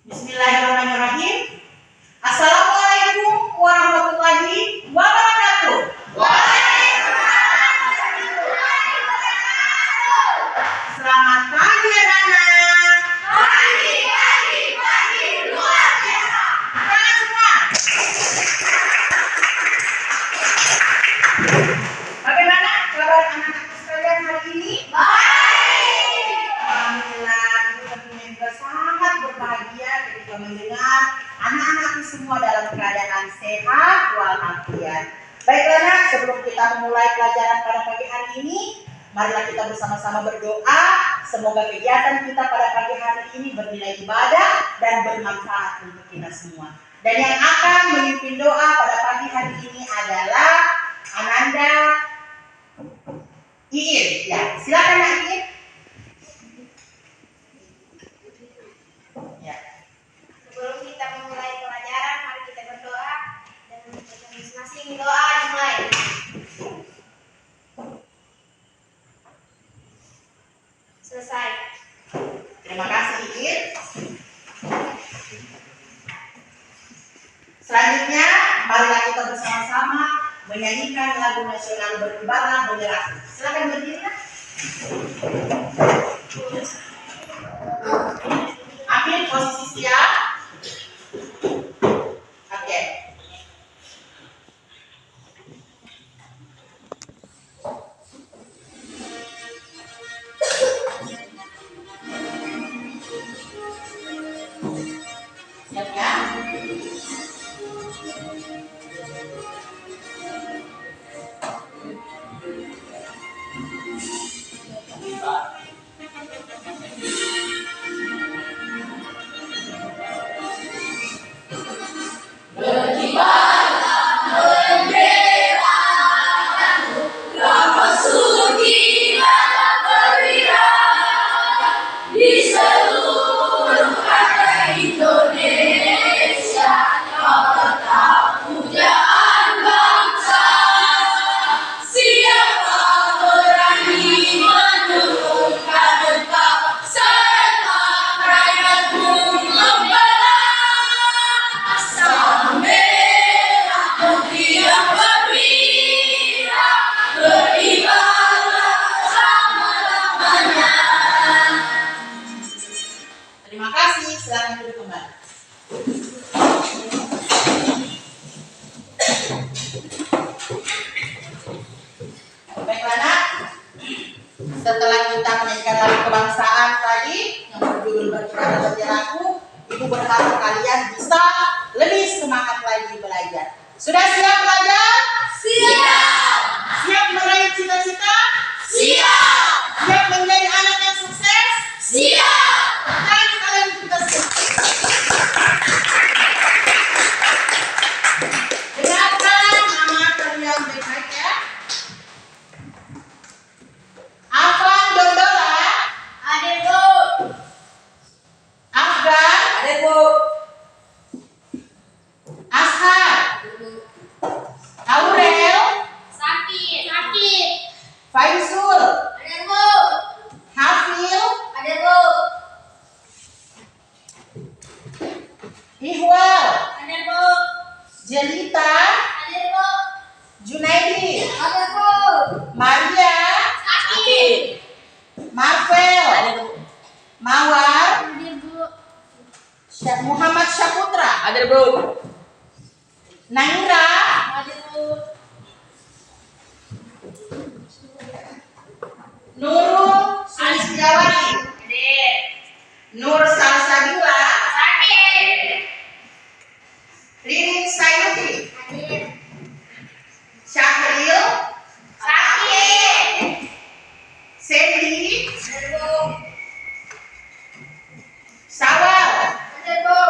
Bismillahirrahmanirrahim. Assalamualaikum warahmatullahi wabarakatuh. Selamat pagi anak-anak. Pagi luar biasa. Tangan semua. Bagaimana kabar anak-anak sekalian hari ini? Baik. Alhamdulillah, ibu tentunya juga sangat berbahagia ketika mendengar anak-anakku semua dalam keadaan sehat walafiat. Baiklah nak, sebelum kita memulai pelajaran pada pagi hari ini, marilah kita bersama-sama berdoa. Semoga kegiatan kita pada pagi hari ini bernilai ibadah dan bermanfaat untuk kita semua. Dan yang akan memimpin doa pada pagi hari ini adalah Ananda Iin. Ya, silakan Nak Iin. Ya. Sebelum kita memulai pelajaran, mari kita berdoa dan masing-masing doa dimulai. Selesai. Terima kasih Iin. Selanjutnya, marilah kita bersama-sama menyanyikan lagu nasional Beribadah Menyerah. Silakan berdiri. Ambil posisi siap. Oke. Siap ya? Terima kasih, silakan duduk kembali. Baiklah nak, setelah kita menyanyikan lagu kebangsaan tadi yang berjudul Beribadah Menyerahku, ibu berharap kalian bisa lebih semangat lagi belajar. Sudah siap belajar? Siap. Siap meraih cita-cita? Siap. Siap menjadi anak yang sukses? Siap. Dan kalian kita siap. Dengarkan nama kalian baik-baik ya. Afan Dondola. Ada Bu. Afgan. Ada Bu. Ashar. Aurel. Sakit. Faisul. Ada Bu. Hafil. Ada Bu. Ihwal. Ada Bu. Jelita. Ada Bu. Junaidi. Ada Bu. Maria. Sakit. Marvel. Mawar. Ada Bu. Muhammad Syaputra. Ada bro. Naira. Ada Bu. Nurul Sulistiawati. Ada. Nur Salsabila. Sakit. Ririn Sayuti. Ada. Syahril. Sakit. Sandy. Ada Bu. Sawal. Ada Bu.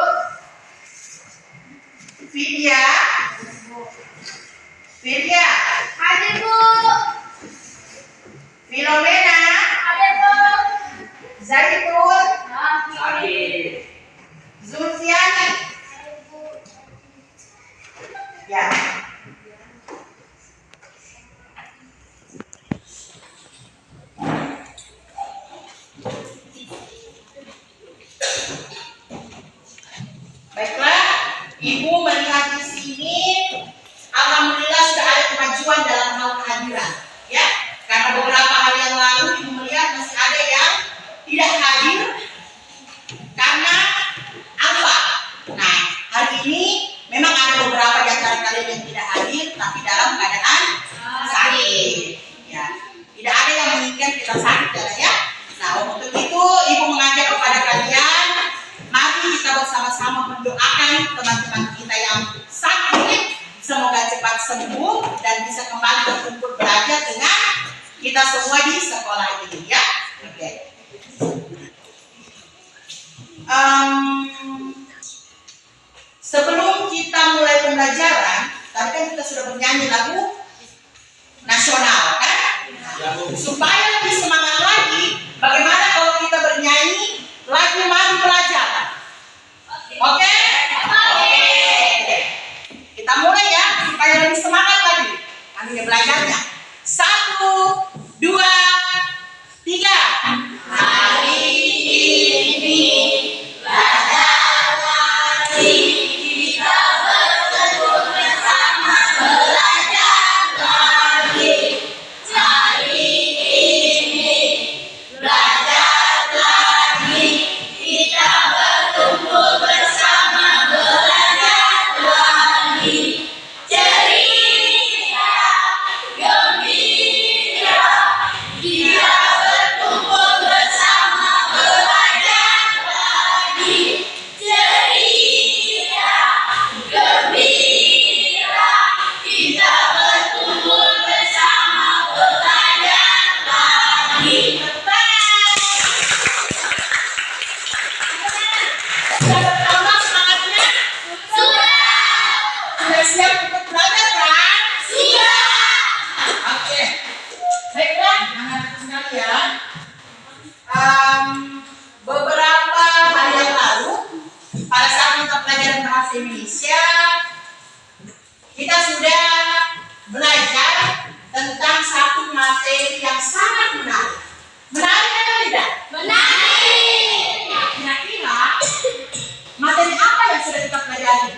Vidya. Vidya. Ada Bu. Filomena. Ada Bu. Zaitun. Sakit. Zulfiani. Ada Bu. Ya. Ibu melihat di sini, alhamdulillah sudah ada kemajuan dalam hal kehadiran, ya. Karena beberapa hari yang lalu ibu melihat masih ada yang tidak hadir karena apa? Nah, hari ini memang ada beberapa di antara kalian yang tidak hadir, tapi dalam keadaan sakit. Ya, tidak ada yang menginginkan kita sakit, ya. Nah, untuk itu ibu mengajak kepada kalian, mari kita bersama-sama mendoakan teman-teman kita yang sakit, semoga cepat sembuh dan bisa kembali berkumpul belajar dengan kita semua di sekolah ini, ya. Oke. Sebelum kita mulai pembelajaran, tadi kan kita sudah bernyanyi lagu nasional, kan? Supaya lebih semangat lagi, bagaimana kalau kita bernyanyi lagu Mari Belajar? Oke? Kita mulai ya, supaya lebih semangat lagi. Kami belajarnya. 1, 2, 3. Hari ini belajar lagi, kita bertemu bersama belajar lagi. Hari ini belajar lagi, kita bertemu bersama belajar lagi. Ceria, gembira, kita berkumpul bersama belajar lagi. Ceria, gembira, kita berkumpul bersama belajar lagi. Sudah bertambah semangatnya? Sudah siap untuk belajar kan? Sudah. Oke. Baiklah, anak-anak sekalian. Beberapa hari yang lalu, pada saat kita pelajaran bahasa Indonesia, kita sudah belajar tentang satu materi yang sangat menarik. Menarik atau tidak? Menarik. Kira-kira materi apa yang sudah kita pelajari?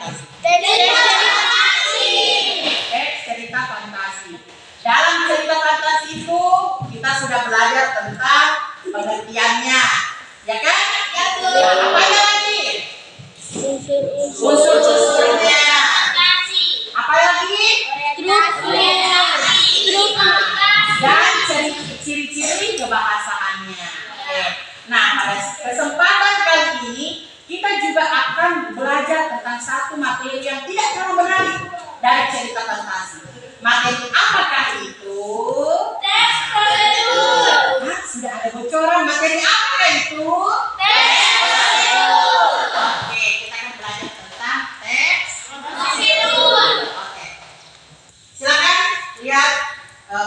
Cerita fantasi. Dalam cerita fantasi itu kita sudah belajar tentang pengertiannya, ya kan? Ya, Bu. Apa lagi? Unsur-unsurnya. Apa lagi? Dan ciri-ciri kebahasaannya. Oke. Nah, pada kesempatan kali ini kita juga akan belajar tentang satu materi yang tidak terlalu menarik dari cerita fantasi. Materi apakah itu? Teks prosedur. Nah, sudah ada bocoran. Materi apa itu? Teks prosedur. Oke, kita akan belajar tentang teks prosedur. Oke. Silakan lihat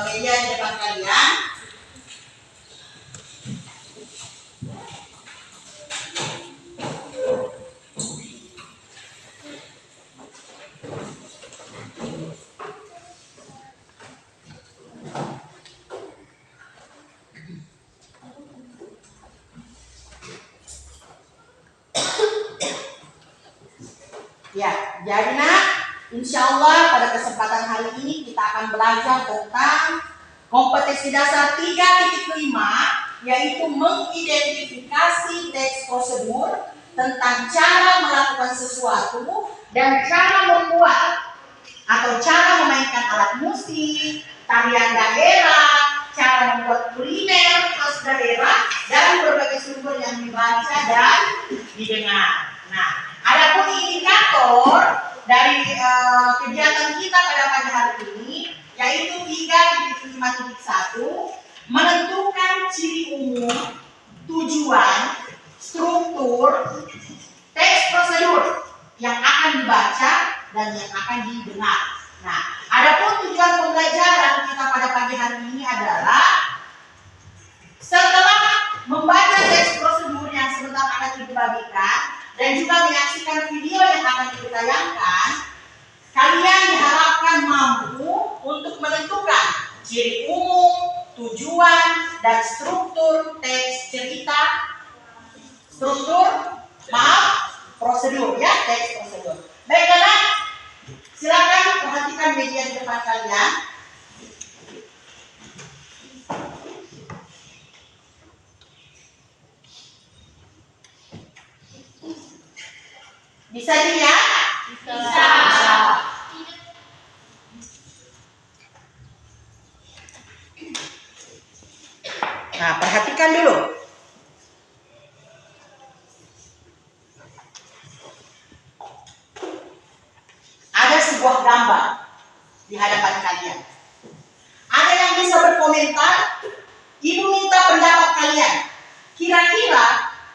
media di depan kalian. Ya, jadi nak, insya Allah pada kesempatan hari ini kita akan belajar tentang kompetensi dasar 3.5, yaitu mengidentifikasi teks prosedur, tentang cara melakukan sesuatu dan cara membuat atau cara memainkan alat musik, tarian daerah, cara membuat kuliner khas daerah dari berbagai sumber yang dibaca dan didengar. Nah, adapun indikator dari kegiatan kita pada pagi hari ini yaitu 3.5.1, menentukan ciri umum, tujuan, struktur, teks prosedur yang akan dibaca dan yang akan didengar. Nah, adapun tujuan pembelajaran kita pada pagi hari ini adalah setelah membaca teks prosedur yang sebentar akan dibagikan dan juga menyaksikan video yang akan ditayangkan, kalian diharapkan mampu untuk menentukan ciri umum, tujuan, dan struktur teks cerita, prosedur, ya, teks prosedur. Baik anak, silakan perhatikan media di depan kalian. Bisa dilihat? Bisa. Nah, perhatikan dulu. Ada sebuah gambar di hadapan kalian. Ada yang bisa berkomentar? Ibu minta pendapat kalian. Kira-kira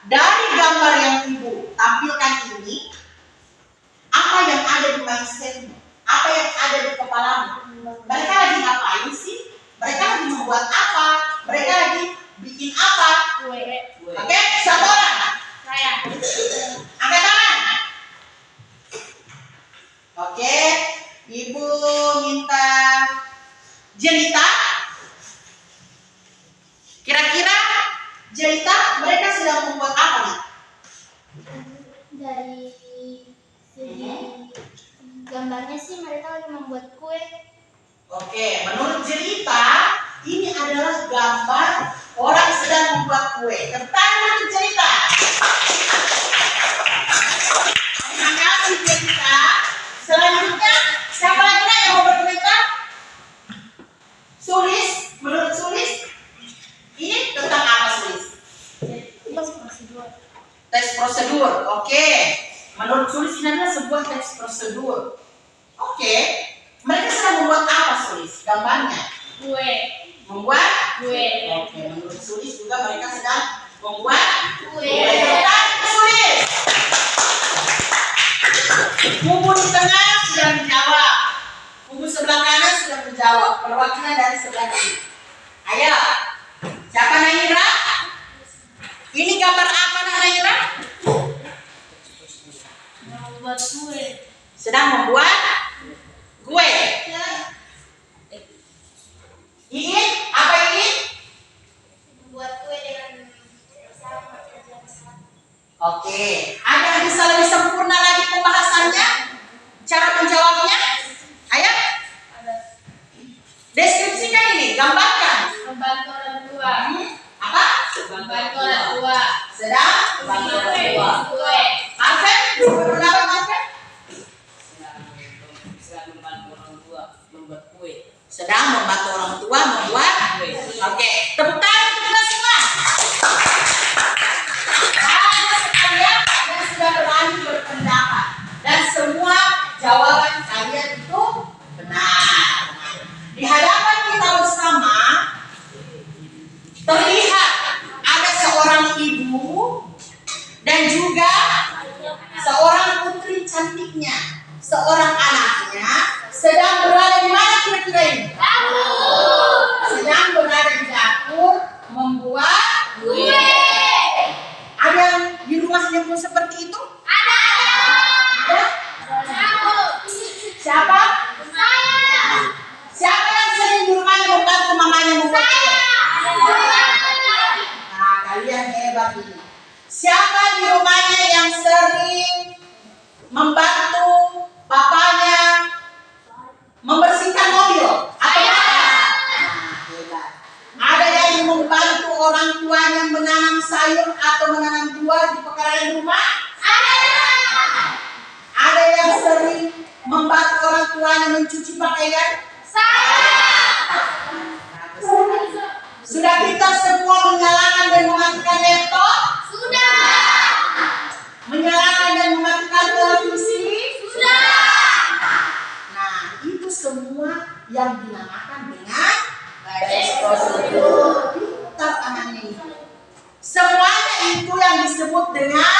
dari gambar yang ibu tampilkan ini, apa yang ada di mindsetmu? Apa yang ada di kepalamu? Mereka lagi ngapain sih? Mereka lagi membuat apa? Mereka lagi bikin apa? Oke, satu orang. Saya. Angkat tangan. Oke, ibu minta jelita. Kira-kira jelita mereka sedang membuat apa nih? Dari segi gambarnya sih mereka lagi membuat kue. Oke, menurut jelita ini adalah gambar orang sedang membuat kue. Tepuk tangan untuk jelita. Terima kasih jelita. Selanjutnya, siapa lagi yang mau berkomentar? Sulis, menurut Sulis, ini tentang apa Sulis? Tes prosedur. Oke. Menurut Sulis ini adalah sebuah tes prosedur. Oke. Mereka sedang membuat apa Sulis? Gambarnya? Kue. Membuat? Kue. Oke. Menurut Sulis juga mereka sedang membuat Kue. Sulis. Kubu di tengah sudah menjawab. Kubu sebelah kanan sudah menjawab. Perwakilan dari sebelah kiri. Ayo. Siapa Naira? Ini gambar apa Naira? Membuat kue. Sedang membuat kue. Iin, apa Iin? Membuat kue dengan kerja besar. Oke, ada yang bisa lebih sempurna lagi pembahasannya? Cara menjawabnya? Ayo, Ada deskripsikan ini, gambarkan. membantu orang tua. Apa? Membantu orang tua. Sedang membantu orang tua. Kue. Marvin, berpendapat Marvin? Sedang membantu orang tua membuat kue. Sedang membantu orang tua membuat kue. Oke, tepuk tangan untuk kita semua. Ada sekalian yang sudah berani berpendapat dan semua jawaban kalian itu benar. Di hadapan kita bersama terlihat ada seorang ibu dan juga seorang putri cantiknya, seorang anaknya sedang berada di mana kira-kira ini? Sedang berada di dapur membuat kue. Ada yang di rumahnya pun seperti itu? Ada? Siapa? Siapa yang sering di rumahnya membantu mamanya membuat kue? Nah, kalian hebat ini. Siapa di rumahnya yang sering membantu papanya membersihkan mobil? Atau apa? Nah, hebat. Ada yang membantu orang tuanya menanam sayur atau menanam buah di pekarangan rumah? Ada yang sering membantu orang tuanya mencuci pakaian? Sudah kita semua menyalakan dan mematikan laptop? Menyalakan dan mematikan televisi? Nah, itu semua yang dinamakan dengan tes prosedur. Pintar anaknya ini. Semuanya itu yang disebut dengan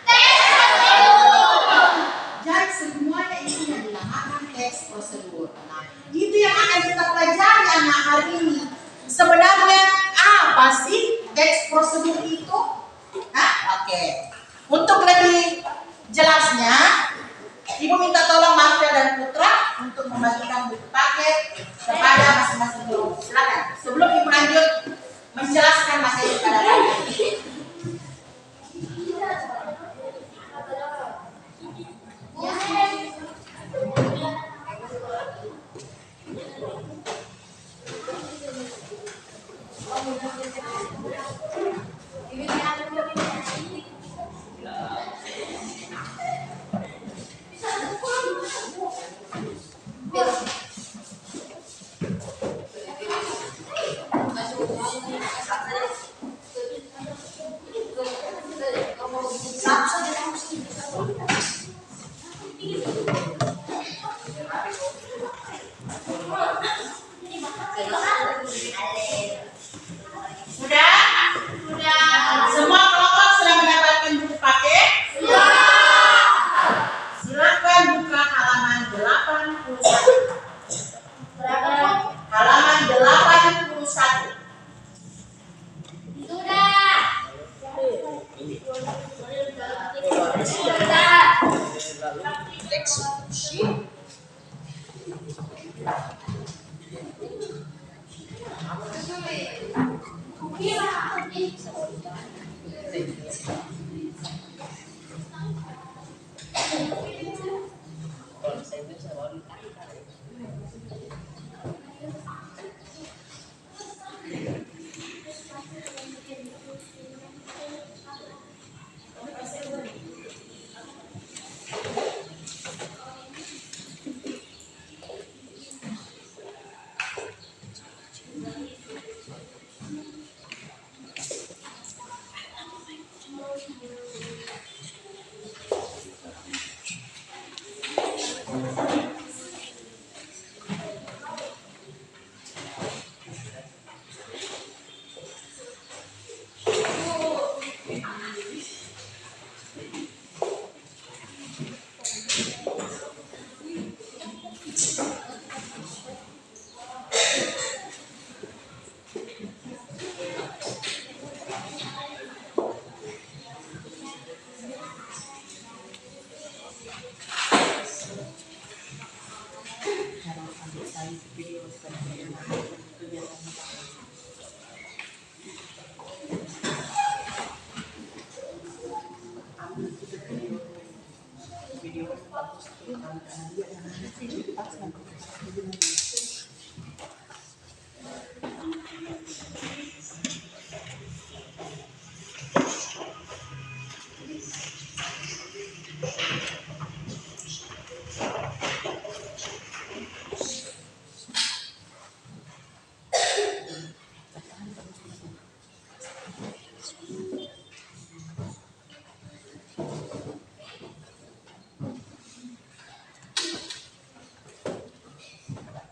tes prosedur. Jadi semuanya itu yang dinamakan tes prosedur. Nah, itu yang akan kita pelajari anak hari ini. Sebenarnya apa sih tes prosedur itu? Oke. Untuk lebih jelasnya, Ibu minta tolong Marvel dan Putra untuk membagikan buku paket kepada masing-masing guru. Silakan. Sebelum Ibu lanjut menjelaskan materi kepada kalian.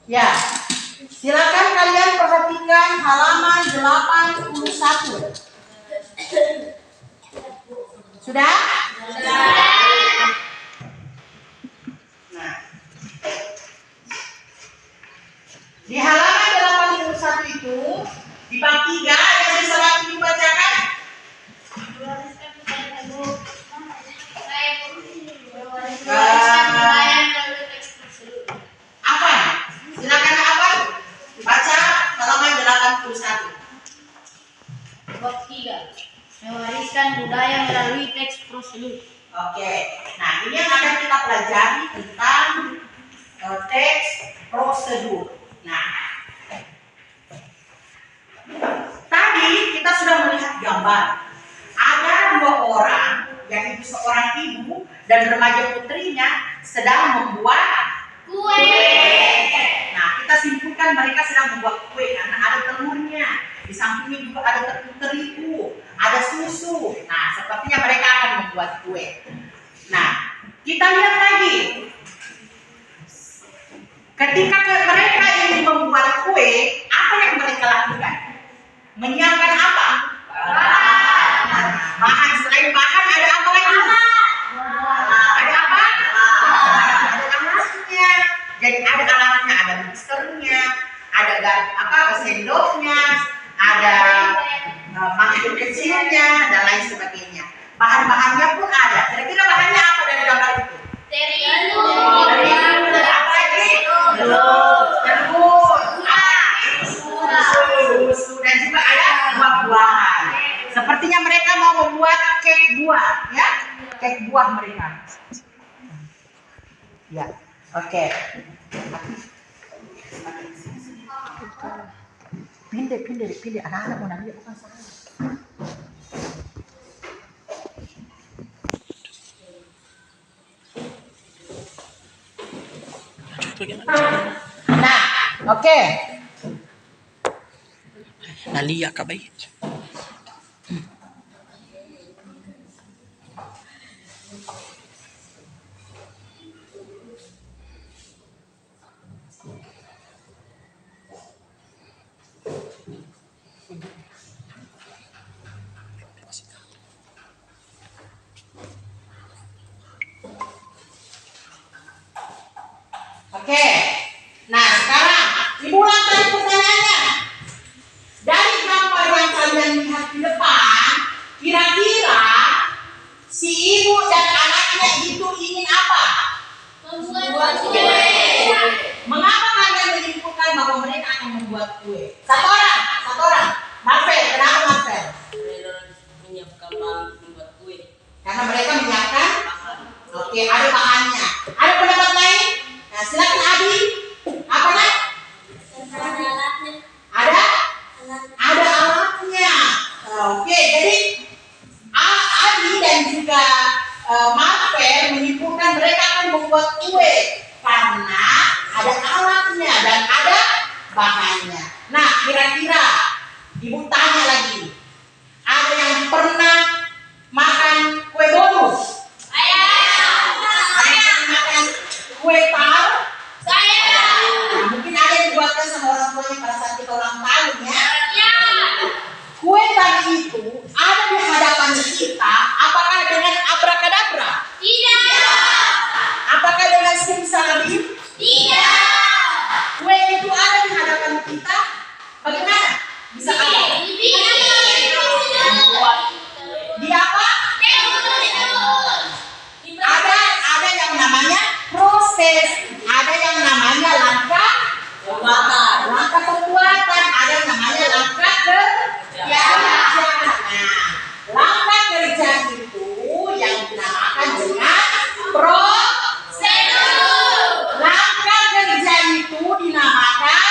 Ya, silakan kalian perhatikan halaman 81. Sudah? Nah, di halaman 81 itu di bab 3 yang bisa dibacakan. Apa? Silakan apa? Baca halaman 81. Bab 3. Mewariskan budaya melalui teks prosedur. Oke. Nah, ini yang akan kita pelajari tentang teks prosedur. Nah, tadi kita sudah melihat gambar. Ada dua orang, yaitu seorang ibu dan remaja putrinya sedang membuat kue. Nah, kita simpulkan mereka sedang membuat kue karena ada telurnya. Di sampingnya juga ada tepung terigu, ada susu. Nah, sepertinya mereka akan membuat kue. Nah, kita lihat lagi. Ketika mereka ingin membuat kue, apa yang mereka lakukan? Menyiapkan apa? Bahan. Selain bahan ada apa lagi? Ada apa? Ada alatnya. Jadi ada alatnya, ada mixernya, ada sendoknya, ada mangkuk kecilnya dan lain sebagainya. Bahan-bahannya pun ada. Kira-kira bahannya apa dari gambar itu? Terigu. Apa lagi? Susu dan juga ada buah-buahan. Sepertinya mereka mau membuat kek buah, ya? Kek buah mereka. Ya, oke. Pindah. Anak-anak mau nanya bukan saya. Nah, oke. Nalia ka bay. Oke. Nah, sekarang Ibu ulang tadi pertanyaannya. Dari gambar yang kalian lihat di depan, kira-kira si ibu dan Kalian itu ingin apa? Membuat kue. Mengapa kalian menyimpulkan bahwa mereka akan membuat kue? Satu orang. Marvel, kenapa Marvel? Menyiapkan bahan membuat kue. Karena mereka menyiapkan. Oke, ada bahannya. Ada pendapat lain? Nah, silakan Adi. Apa nak? Ada? Ada alatnya. Oke, jadi Adi dan juga Marvel menyimpulkan mereka akan membuat kue karena ada alatnya dan ada bahannya. Nah, kira-kira ibu tanya lagi, ada yang pernah makan kue bonus? Ada yang pernah makan kue tar? Nah, mungkin ada yang dibuatkan sama orang tuanya pada saat kita ulang tahun ya. Kue tar itu ada di hadapan kita, apakah dengan abrakadabra? Apakah dengan simsalabim? Kue itu ada di hadapan kita, bagaimana? Bisa apa? Di apa? Ada yang namanya proses, ada yang namanya langkah pembuatan, ada yang namanya langkah kerja. Nah, langkah kerja itu yang dinamakan dengan prosedur. Langkah kerja itu dinamakan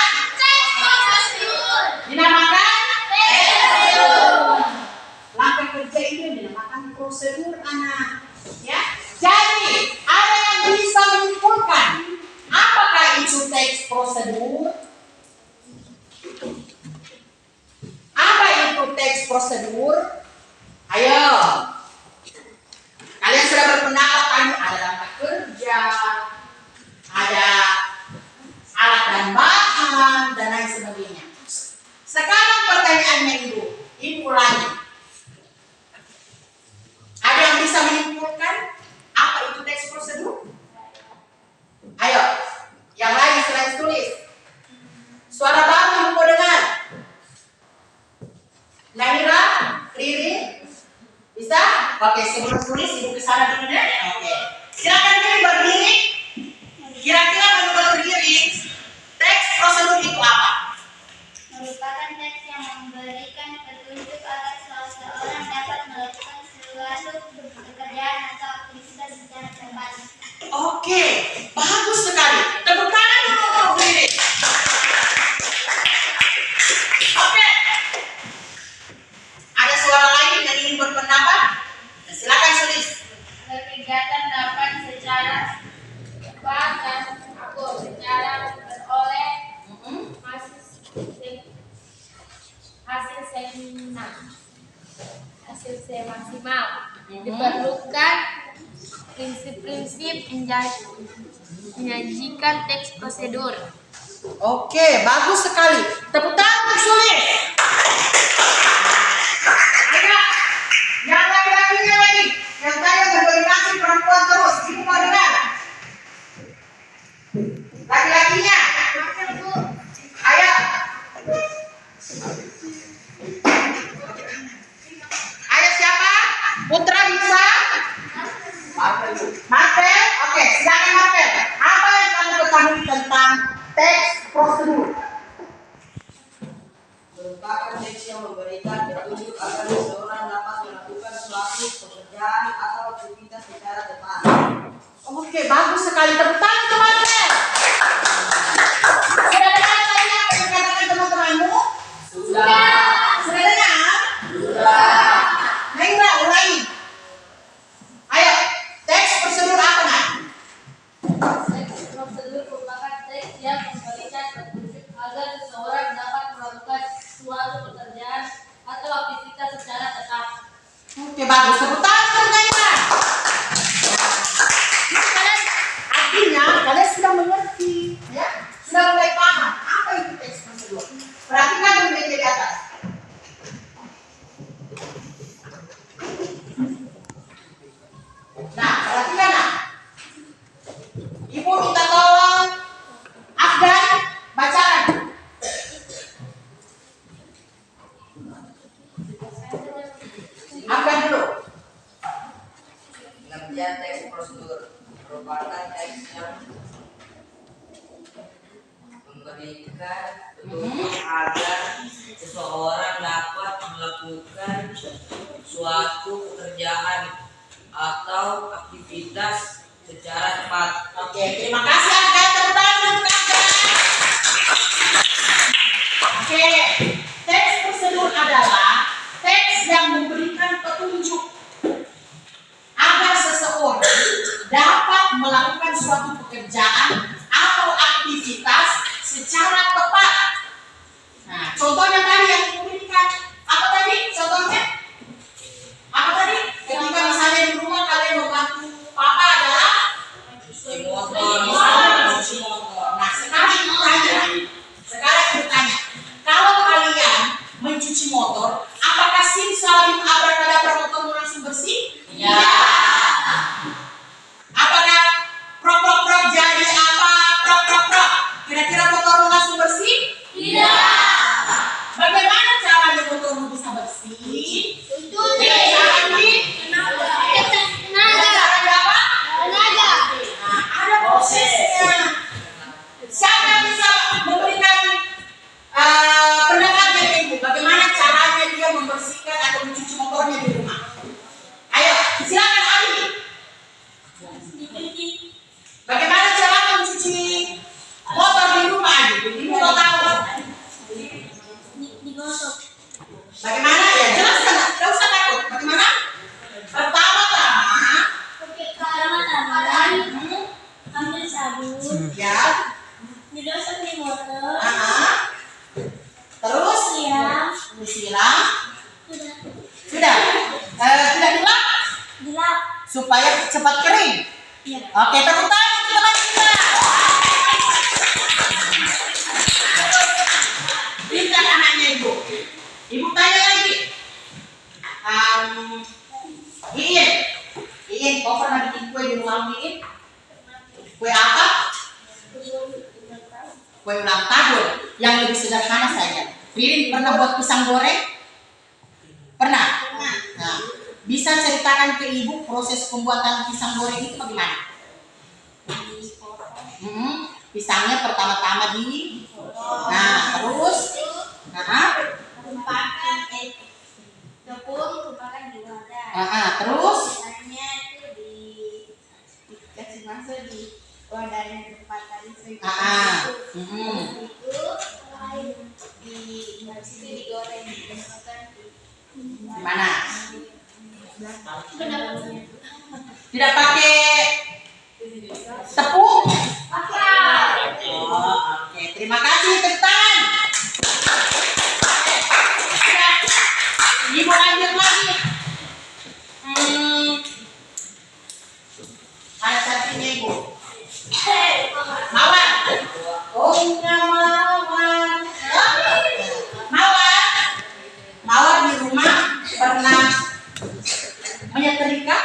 langkah kerja itu dinamakan prosedur, anak. Ya, jadi ada yang bisa menyimpulkan apakah itu teks prosedur? Apa itu teks prosedur? Ayo, kalian sudah berpendapat tadi ada langkah kerja, ada alat dan bahan dan lain sebagainya. Sekarang pertanyaannya ibu ulangi. Ada yang bisa menyimpulkan apa itu teks prosedur? Ayo, yang lain selain tulis. Suara baru ibu mau dengar. Nahira, Riri, bisa? Oke, sebelum tulis ibu kesana dulu deh. Oke, silakan Riri berdiri. Kira-kira menurut Riri, teks prosedur itu apa? Merupakan teks yang memberikan petunjuk agar seseorang dapat melakukan suatu pekerjaan atau aktivitas secara cepat. Oke, bagus sekali. Tepuk tangan untuk Riri. Oke. Ada suara lain yang ingin berpendapat? Silakan tulis. Kegiatan dapat secara cepat dan akur secara beroleh hasil maksimal. Diperlukan prinsip-prinsip menyajikan teks prosedur. Oke, bagus sekali. Tepuk tangan untuk Sulis. Ayo, yang laki-lakinya lagi. Yang saya berdominasi perempuan terus. Ibu mau dengar? Laki-lakinya. Ayo. Ayo siapa? Putra bisa? Marvel? Oke, silakan Marvel. Apa yang kamu ketahui tentang teks prosedur? Merupakan teks yang memberikan petunjuk agar seseorang dapat melakukan suatu pekerjaan atau aktivitas secara tepat. Oke, bagus sekali. Tepuk tangan untuk Marvel. Sudah dengar tadi apa yang dikatakan teman-temanmu? Sudah. Sudah dengar? Sudah. Naira, ulangi. Ayo, teks prosedur apa nak? Teks prosedur merupakan teks yang memberikan petunjuk agar seseorang dapat melakukan suatu pekerjaan atau aktivitas secara tepat. Oke, bagus. Tepuk tangan untuk Naira. Artinya kalian sudah mengerti, ya? Sudah mulai paham apa itu teks prosedur. Perhatikan dulu meja di atas. Nah, perhatikan nak. Ibu minta tolong Afgan bacakan. Afgan dulu. Pengertian teks prosedur merupakan teks yang memberikan petunjuk agar seseorang dapat melakukan suatu pekerjaan atau aktivitas secara cepat. Oke, terima kasih Aga. Terbantu Aga. Oke, teks prosedur adalah teks yang memberikan petunjuk agar seseorang dapat melakukan suatu pekerjaan atau aktivitas secara tepat. Nah, contohnya tadi yang diberikan apa tadi? Contohnya apa tadi? Ketika misalnya di rumah kalian membantu papa adalah Cuci motor, cuci motor. nah, sekarang bertanya, kalau kalian mencuci motor, apakah simsalabim abrakadabra motor langsung bersih? Ya. Apakah prok prok prok jadi apa? Prok prok prok. Kira-kira motor langsung bersih? Tidak. Bagaimana caranya motor bisa bersih? Dengan cara di caranya apa? Nah, ada prosesnya. Siapa yang bisa memberikan pendapat dari ibu? Bagaimana caranya dia membersihkan atau mencuci motornya di rumah? Ayo, silakan Ali. Bagaimana cara mencuci motor di rumah Ali? Ibu mau tahu? Bagaimana? Ya jelaskan, tidak usah takut. Bagaimana? Pertama-tama, Ambil sabun, ya, digosok di motor, terus siram, disiram, sudah sudah, tidak dilap dilap. supaya cepat kering. Ya. Oke, tepuk tangan untuk teman kita. Pintar anaknya ibu. Ibu tanya lagi. Iin, kau pernah bikin kue di rumah Iin? Kue apa? Kue ulang tahun. Yang lebih sederhana saja. Iin pernah buat pisang goreng? Pernah? Nah, bisa ceritakan ke ibu proses pembuatan pisang goreng itu bagaimana? Pisangnya pertama-tama nah terus, Tepung tumpahkan di wadah. terus, Pisangnya itu dikasih masuk di wadah yang tempat tadi itu habis itu digoreng, dimasukkan mana? Tidak pakai tepung? Oh, oke, terima kasih, tepuk tangan. Ibu lanjut lagi. Ada satunya ibu. Mawar. Oh, Mawar. Mawar di rumah pernah menyetrika?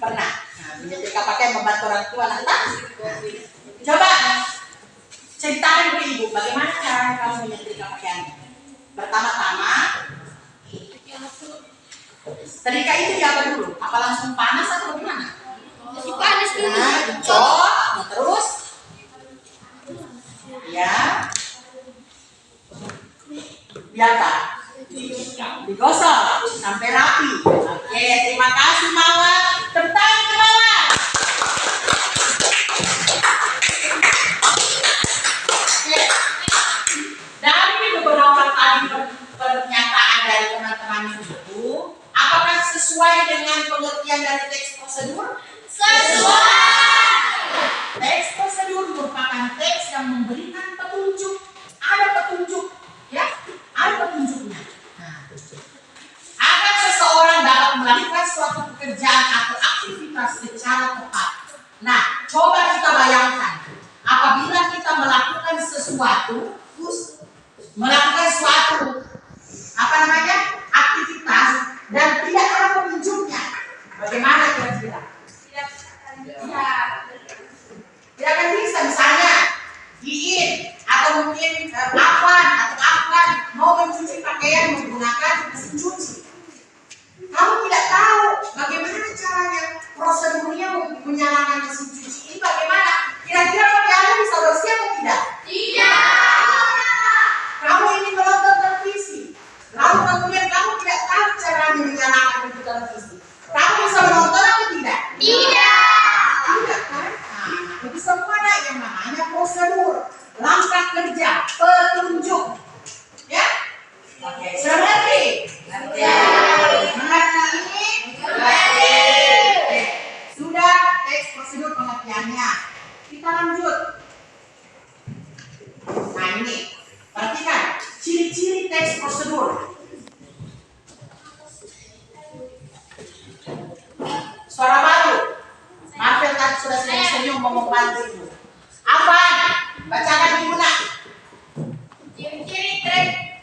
Pernah. Nah, menyetrika pakai membantu orang tua nanti. Coba ceritakan ke ibu bagaimana cara kamu menyetrika pakaiannya. Pertama-tama, setrika itu di apa dulu? Apa langsung panas atau bagaimana? masih panas dulu. Nah, dicop, terus, ya, biarkan digosok sampai rapi. Oke, terima kasih Mawar. Tepuk tangan ke Mawar. Oke. Dari beberapa tadi pernyataan dari teman-teman itu, apakah sesuai dengan pengertian dari teks prosedur? Sesuai. Teks prosedur merupakan teks yang memberikan petunjuk. Ada petunjuk, ya, ada petunjuknya. Nah, agar seseorang dapat melakukan suatu pekerjaan atau aktivitas secara tepat. Nah, coba kita bayangkan, apabila kita melakukan sesuatu, aktivitas dan tidak ada petunjuknya, bagaimana kira-kira? Tidak akan bisa. Misalnya Iin atau mungkin Afwan mau mencuci pakaian menggunakan mesin cuci. Kamu tidak tahu bagaimana caranya ngomong panci itu. Apa? Bacakan Ibu nak. Ciri-ciri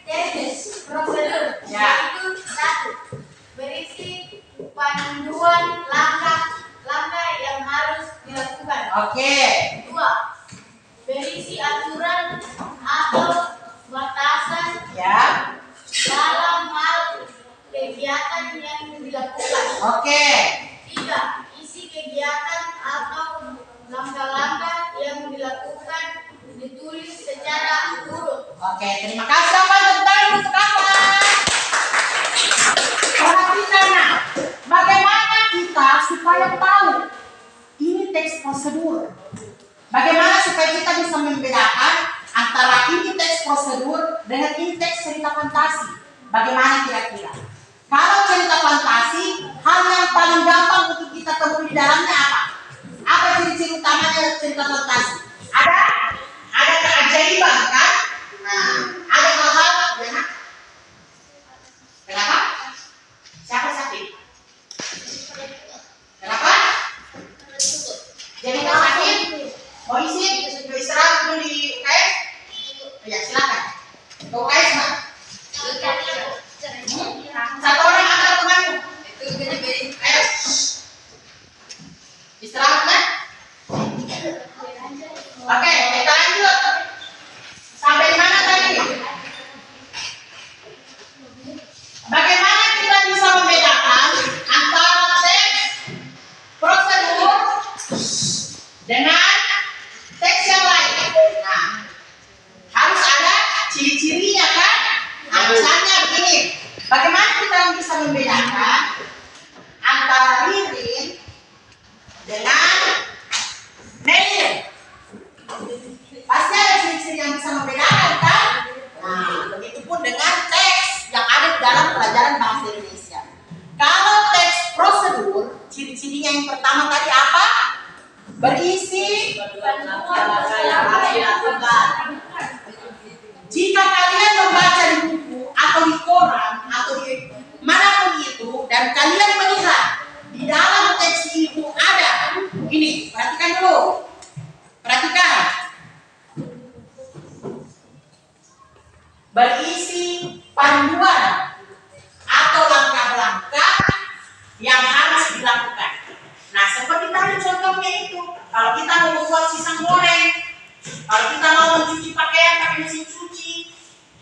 teknis prosedur yaitu 1. Berisi panduan langkah-langkah yang harus dilakukan. Oke. 2. Berisi aturan atau batasan Ya. dalam hal kegiatan yang dilakukan. Oke. 3. Isi kegiatan atau langkah-langkah yang dilakukan ditulis secara urut. Oke, terima kasih. Apa tentang untuk apa? Perhatikan nak, bagaimana kita supaya tahu ini teks prosedur. Bagaimana supaya kita bisa membedakan antara ini teks prosedur dengan ini teks cerita fantasi. Bagaimana kira-kira? Kalau cerita fantasi, hal yang paling gampang untuk kita temui di dalamnya apa? Apa ciri-ciri utamanya cerita fantasi? Ada keajaiban kan? Nah, ada hal-hal ya. Kenapa? Siapa sakit? Kenapa? Jadi kau sakit? Mau izin? Mau istirahat dulu di UKS? Ya silakan. Ke UKS nak? Satu orang antar temanmu. Ayo. Istirahat nak? Oke, kita lanjut. Sampai di mana tadi? Bagaimana kita bisa membedakan antara teks prosedur dengan teks yang lain? Nah, harus ada ciri-cirinya kan? Nah, misalnya begini. Bagaimana kita bisa membedakan antara Ririn dengan Melir? Pasti ada ciri-ciri yang bisa membedakan kan? Nah, begitupun dengan teks yang ada di dalam pelajaran bahasa Indonesia. Kalau teks prosedur, ciri-cirinya yang pertama tadi apa? Berisi jika kalian membaca di buku atau di koran atau di manapun itu dan kalian melihat di dalam teks itu ada ini, perhatikan dulu. Perhatikan. Berisi panduan atau langkah-langkah yang harus dilakukan. Nah, seperti tadi contohnya itu, kalau kita mau membuat pisang goreng, kalau kita mau mencuci pakaian pakai mesin cuci,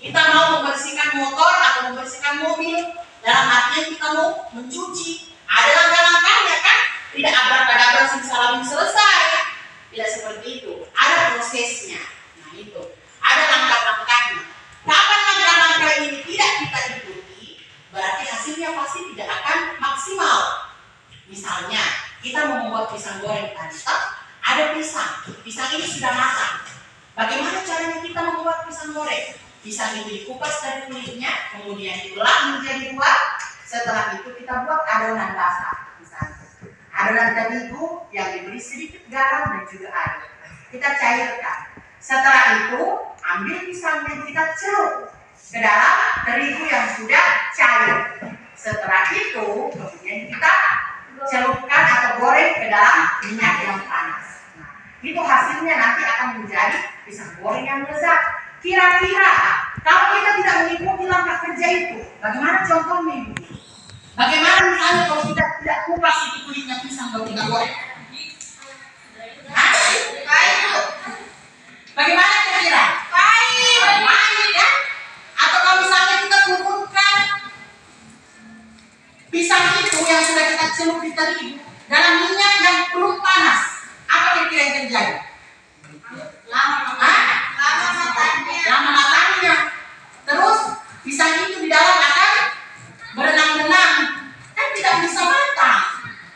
kita mau membersihkan motor atau membersihkan mobil, dalam artian kita mau mencuci, ada langkah-langkahnya kan? Tidak abrak-abrak simsalabim selesai. Tidak seperti itu. Ada prosesnya. Nah, itu. Ada langkah-langkahnya. Kapan langkah-langkah ini tidak kita ikuti, berarti hasilnya pasti tidak akan maksimal. Misalnya, kita mau membuat pisang goreng tadi, ada pisang. Pisang ini sudah matang. Bagaimana caranya kita membuat pisang goreng? Pisang itu dikupas dari kulitnya, kemudian dibelah menjadi dua. Setelah itu kita buat adonan dasar. Misalnya, adonan terigu yang diberi sedikit garam dan juga air. Kita cairkan. Setelah itu, ambil pisangnya kita celup ke dalam terigu yang sudah cair. Setelah itu, kemudian kita celupkan atau goreng ke dalam minyak yang panas. Nah, itu hasilnya nanti akan menjadi pisang goreng yang lezat. Kira-kira kalau kita tidak mengikuti langkah kerja itu, bagaimana contohnya Ibu? Bagaimana misalnya kalau kita tidak kupas itu kulitnya pisang kalau kita goreng? Bagaimana kira-kira? Pahit ya? Atau kalau misalnya kita turunkan pisang itu yang sudah kita celup di terigu dalam minyak yang belum panas, apa kira-kira yang terjadi? Lama matangnya. Terus pisang itu di dalam akan berenang-renang, kan tidak bisa matang,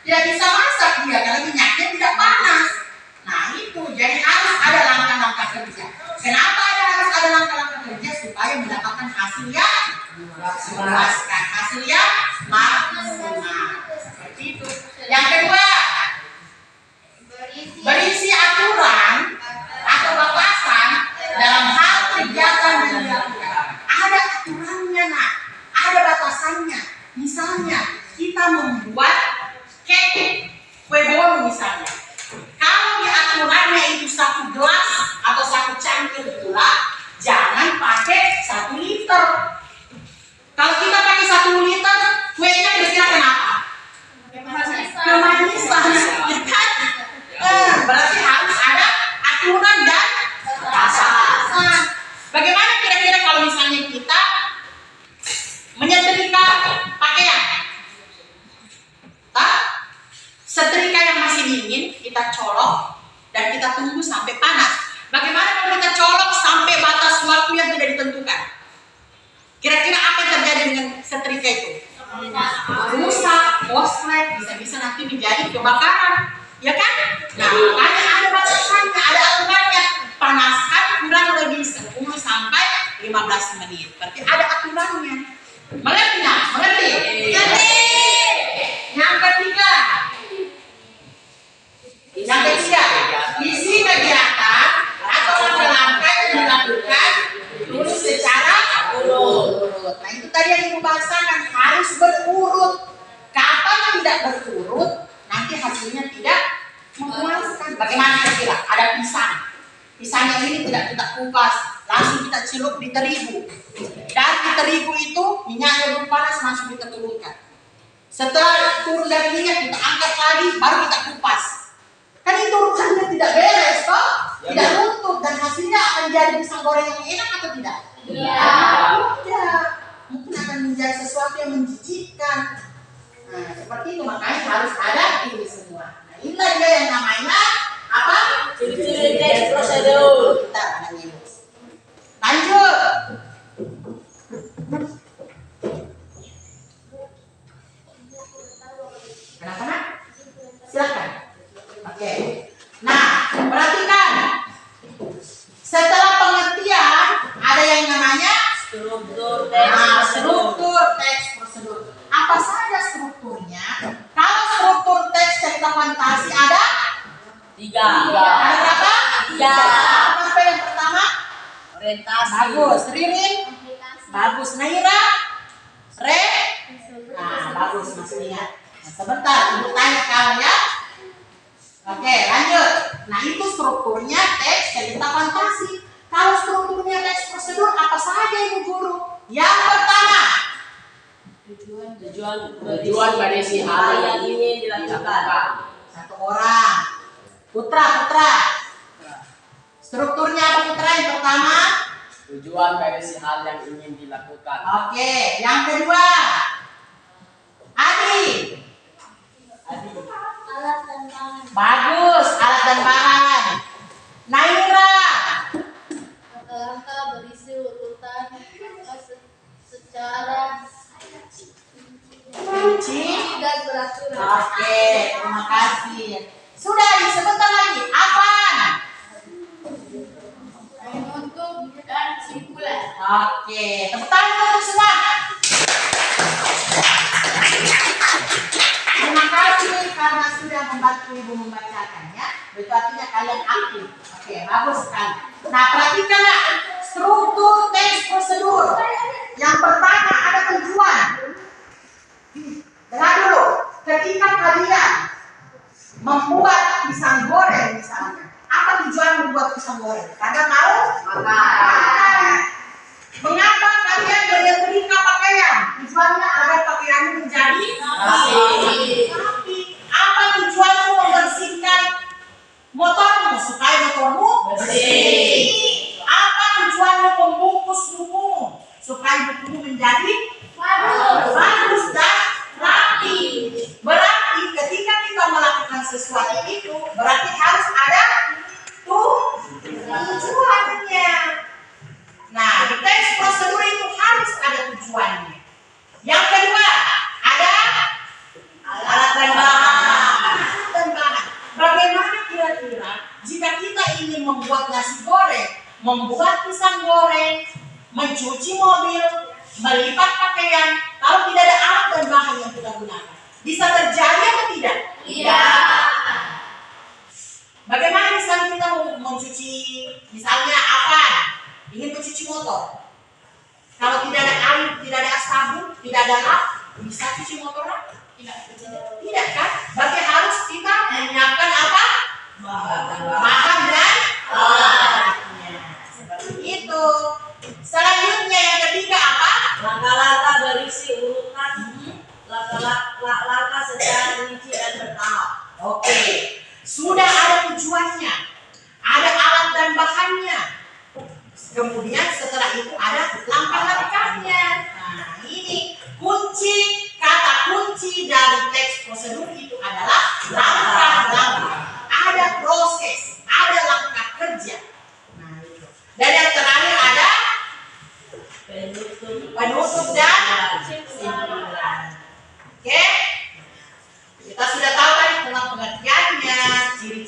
tidak bisa masak dia karena minyaknya tidak panas. Nah itu, jadi harus ada langkah-langkah kerja. Kenapa harus ada langkah-langkah kerja? Supaya mendapatkan hasil yang memuaskan, hasil yang maksimal. Seperti itu. Yang kedua, berisi aturan atau batasan dalam hal kegiatan yang dilakukan. Ada aturannya nak, ada batasannya. Misalnya kita membuat kue bolu misalnya. Kalau di aturan misalnya, ya kan? Berarti harus ada aturan dan batasan. Bagaimana kira-kira kalau misalnya kita menyetrika pakaian? Setrika yang masih dingin kita colok dan kita tunggu sampai panas. Bagaimana kalau kita colok sampai batas waktu yang tidak ditentukan? Kira-kira apa yang terjadi dengan setrika itu? Rusak, korslet, bisa-bisa nanti menjadi kebakaran, ya kan? Nah, makanya ada batasannya, ada aturannya. Panaskan kurang lebih 10 sampai 15 menit. Berarti ada aturannya. Mengerti nggak? Mengerti? Mengerti. Yang ketiga, isi kegiatan atau langkah-langkah yang dilakukan dulu secara urut. Nah, itu tadi yang ibu bahasakan, harus berurut. Kapan tidak berurut, nanti hasilnya tidak memuaskan. Bagaimana kira-kira? Ada pisang. Pisangnya ini tidak kita kupas, langsung kita celup di terigu. Dari terigu itu minyaknya belum panas, langsung kita turunkan. Setelah turun dari minyak kita angkat lagi, baru kita kupas. Kan itu urusannya tidak beres, toh? Tidak runtuh dan hasilnya akan jadi pisang goreng yang enak atau tidak? Tidak. Mungkin akan menjadi sesuatu yang menjijikkan. Nah, seperti itu makanya harus ada ini semua. Nah, inilah dia yang namanya apa? Ciri-ciri teks prosedur. Kita lanjut. Kenapa nak? Silakan. Oke. Nah, perhatikan. Setelah pengertian ada yang namanya Struktur teks prosedur. struktur teks prosedur. Apa saja strukturnya? Kalau struktur teks cerita fantasi ada 3. ada berapa? 3. Apa yang pertama? Orientasi. Bagus. Ririn? Bagus. Naira? Nah, bagus Mas Lihat. Nah, sebentar, ibu tanya kamu ya. Oke, lanjut. Nah, itu strukturnya teks cerita fantasi. Kalau strukturnya teks prosedur, apa saja ibu guru? Yang pertama, Tujuan berisi hal yang ingin dilakukan. satu orang. Putra. Strukturnya apa Putra? Yang pertama. Tujuan berisi hal yang ingin dilakukan. Oke, yang kedua. Adi. Alat dan bahan. Bagus, alat dan bahan. Naira. Langkah-langkah berisi urutan secara Rinci. dan beraturan. Oke, terima kasih. Sudah, sebentar lagi. Apaan? Menutup dan simpulan. Oke, tepuk tangan untuk semua. Terima kasih karena sudah membantu ibu membacakannya. Itu artinya kalian aktif. Oke, bagus sekali. Nah, perhatikanlah struktur teks prosedur. Yang pertama ada tujuan. Dengar dulu. Ketika kalian membuat pisang goreng misalnya, apa tujuan membuat pisang goreng? Karena mau makan. Mengapa kalian menyetrika pakaian? Tujuannya agar pakaian menjadi rapi. Apa tujuanmu membersihkan motormu supaya motormu bersih? Apa tujuanmu membungkus bukumu supaya bukumu menjadi bagus dan rapi? Berarti ketika kita melakukan sesuatu itu berarti harus ada tujuannya. Nah, di teks prosedur itu harus ada tujuannya. Yang kedua, ada alat dan bahan. Bagaimana kira-kira jika kita ingin membuat nasi goreng, membuat pisang goreng, mencuci mobil, melipat pakaian, kalau tidak ada alat dan bahan yang kita gunakan, bisa terjadi atau tidak? Iya. Bagaimana misalnya kita mau mencuci, misalnya apa? Ingin mencuci motor. Kalau tidak ada air, tidak ada sabun, tidak ada lap, bisa cuci motor? Tidak kan? Berarti harus kita menyiapkan apa? Bahan dan alatnya. Seperti itu. Selanjutnya yang ketiga apa? Langkah-langkah berisi urutan. Langkah secara rinci dan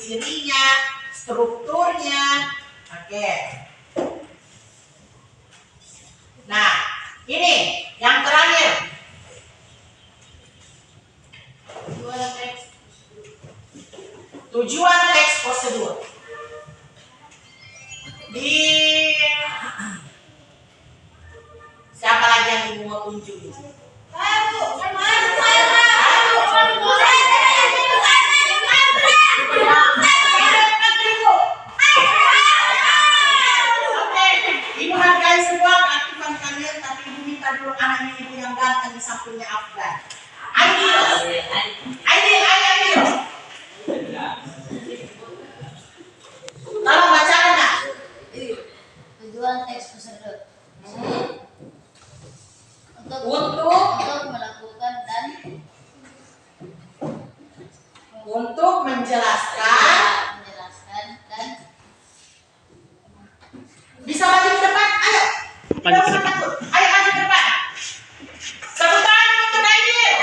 ciri-cirinya, strukturnya. Oke. Nah, ini yang terakhir. Tujuan teks prosedur. Di siapa lagi yang ibu mau tunjukin? Oke, ibu hargai semua keaktifan kalian, tapi ibu minta dulu anaknya ibu yang ganteng di sampingnya Afgan. Ayo. Tolong bacakan nak. Tujuan teks prosedur untuk menjelaskan dan bisa maju ke depan. Ayo. Tidak usah takut. Ayo maju ke depan. Tepuk tangan untuk Aidil.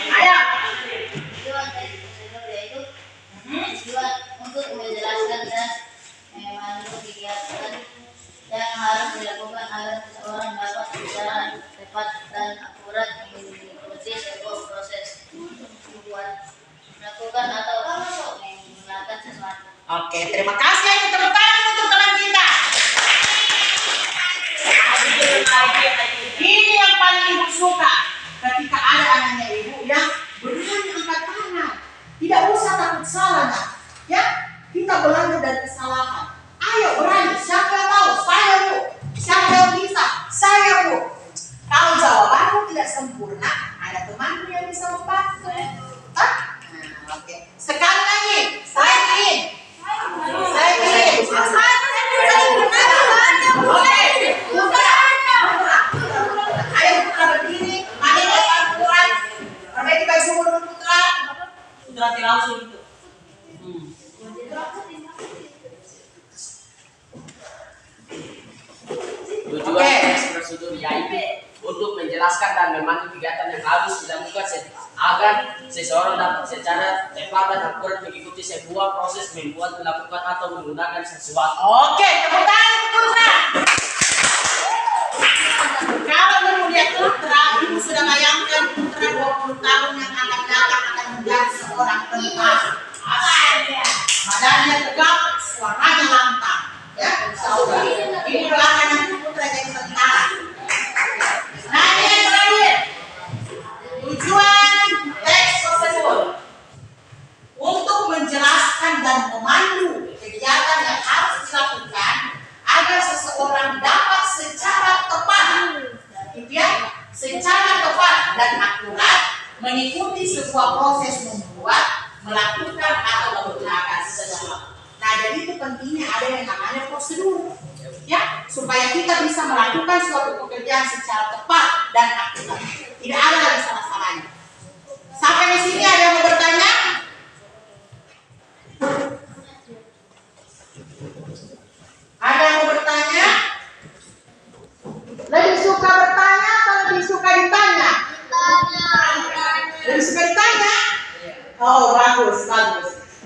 Ayo. tujuan teks prosedur yaitu tujuan untuk menjelaskan dan memandu kegiatan yang harus dilakukan agar seseorang dapat secara tepat dan akurat mengikuti sebuah proses melakukan atau menggunakan sesuatu. Oke, terima kasih. Tepuk tangan untuk teman kita. Ini yang paling ibu suka ketika ada anaknya ibu yang berani angkat tangan. Tidak usah takut salah, nak. Ya, kita belajar dari kesalahan. Ayo berani. Siapa yang mau? Saya bu. Siapa yang bisa? Saya bu. Kalau jawabanmu tidak sempurna, ada temanmu yang bisa membantu. Hah? Nah, oke. Sekali lagi, saya ingin. Oke, Putra. Ayo Putra berdiri. Mari depan Putra. Perbaiki baju dulu Putra. Putra langsung itu. Tujuan teks prosedur yaitu untuk menjelaskan dan memandu kegiatan yang harus dilakukan agar seseorang dapat secara tepat dan akurat mengikuti sebuah proses membuat, melakukan atau menggunakan sesuatu. Oke, tepuk tangan Putra. Kalau ibu lihat Putra, ibu sudah bayangkan Putra 20 tahun yang akan datang akan menjadi seorang tentara. Badannya tegap, suaranya lantang. Ya, insyaallah. Ibu doakan nanti Putra jadi tentara. Nah, ini yang terakhir. Tujuan teks prosedur untuk menjelaskan dan memandu kegiatan yang harus dilakukan agar seseorang dapat secara tepat, gitu ya, secara tepat dan akurat mengikuti sebuah proses membuat, melakukan atau menggunakan sesuatu. Nah, jadi itu pentingnya ada yang namanya prosedur, ya, supaya kita bisa melakukan suatu pekerjaan secara tepat dan akurat. Tidak ada lagi salah-salahnya. Sampai di sini ada yang mau bertanya? Ada yang mau bertanya? Lebih suka bertanya atau lebih suka ditanya? Lebih suka ditanya? Oh, bagus.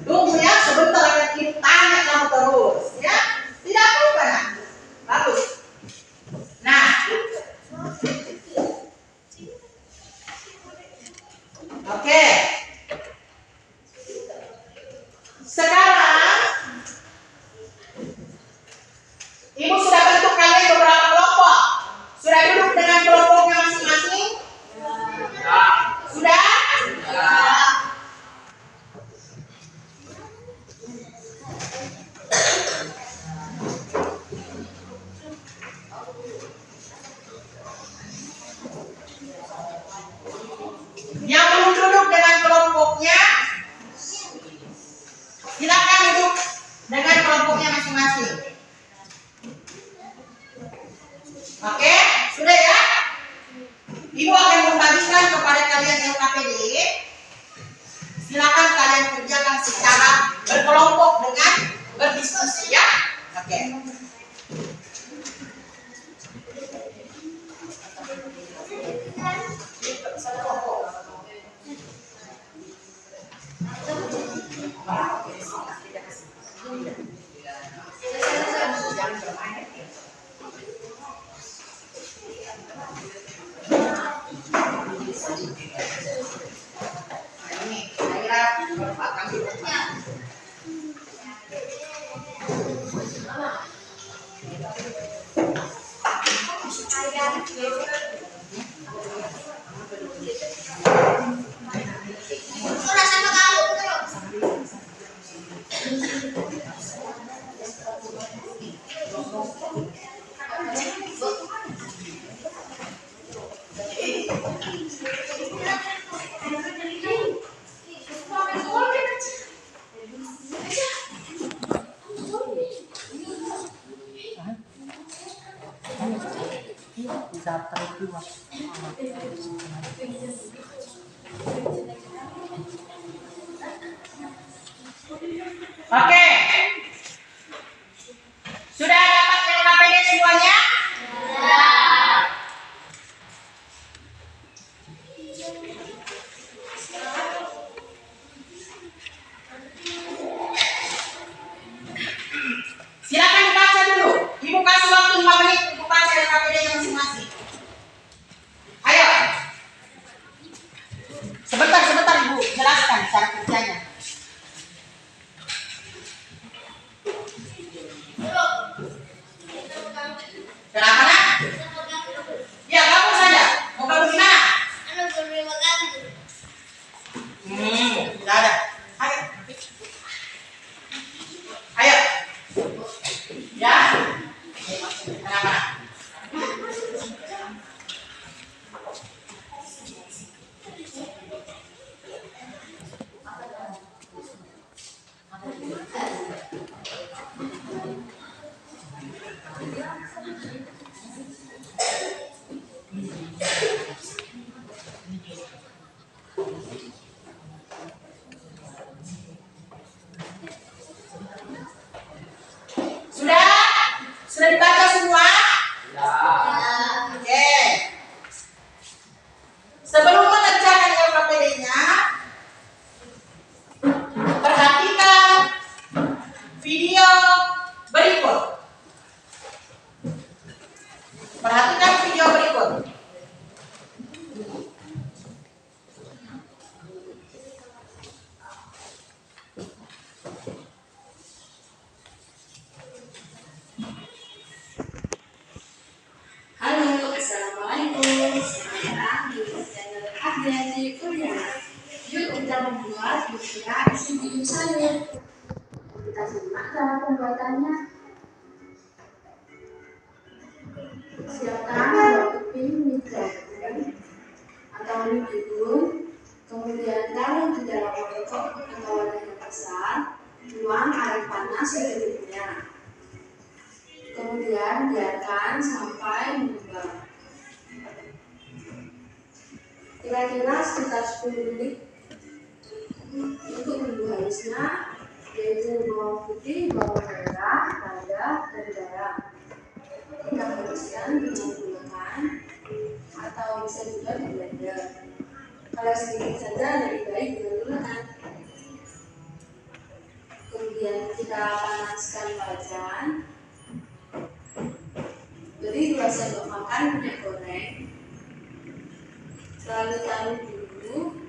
Tunggu ya, sebentar akan kita tanya kamu terus, ya. Tidak apa-apa, nak. Bagus. Nah, oke. Sekarang ibu sudah bentuk kalian beberapa kelompok. Sudah duduk dengan kelompoknya masing-masing? Sudah? Yang belum duduk dengan kelompok Nah ini daerah Bapak kami. Oke. Sudah dapat LKPD semuanya? Silakan dibaca dulu. Ibu kasih waktu 5 menit untuk baca LKPD-nya masing-masing. Ayo. Sebentar Ibu, jelaskan cara kerjanya. Kenapa? Ya, kamu saja. Mau kamu di mana? Tidak ada. Ayo. Ayo. Ya. Kenapa? Sudah dibaca semua? Oke. Sebelum mengerjakan LKPD-nya, perhatikan video berikut. Perhatikan video berikut. Halo, assalamualaikum. Selamat datang di channel Adik Kuliah. Yuk kita membuat rupiah isi video saya. Kita simak cara pembuatannya. Siapkan dua keping mie jagung atau mie bihun. Kemudian taruh di dalam mangkok atau wadah yang besar. Tuang air panas secukupnya. Kemudian biarkan sampai mengembang. Kira-kira sekitar 10 menit. Untuk bumbu halusnya yaitu bawang putih, bawang merah, lada, dan garam. Kita haluskan dengan gulakan atau bisa juga di blender. Kalau sedikit saja lebih baik dengan gulakan. Kemudian kita panaskan wajan. Beri 2 sendok makan minyak goreng, lalu taruh bumbu,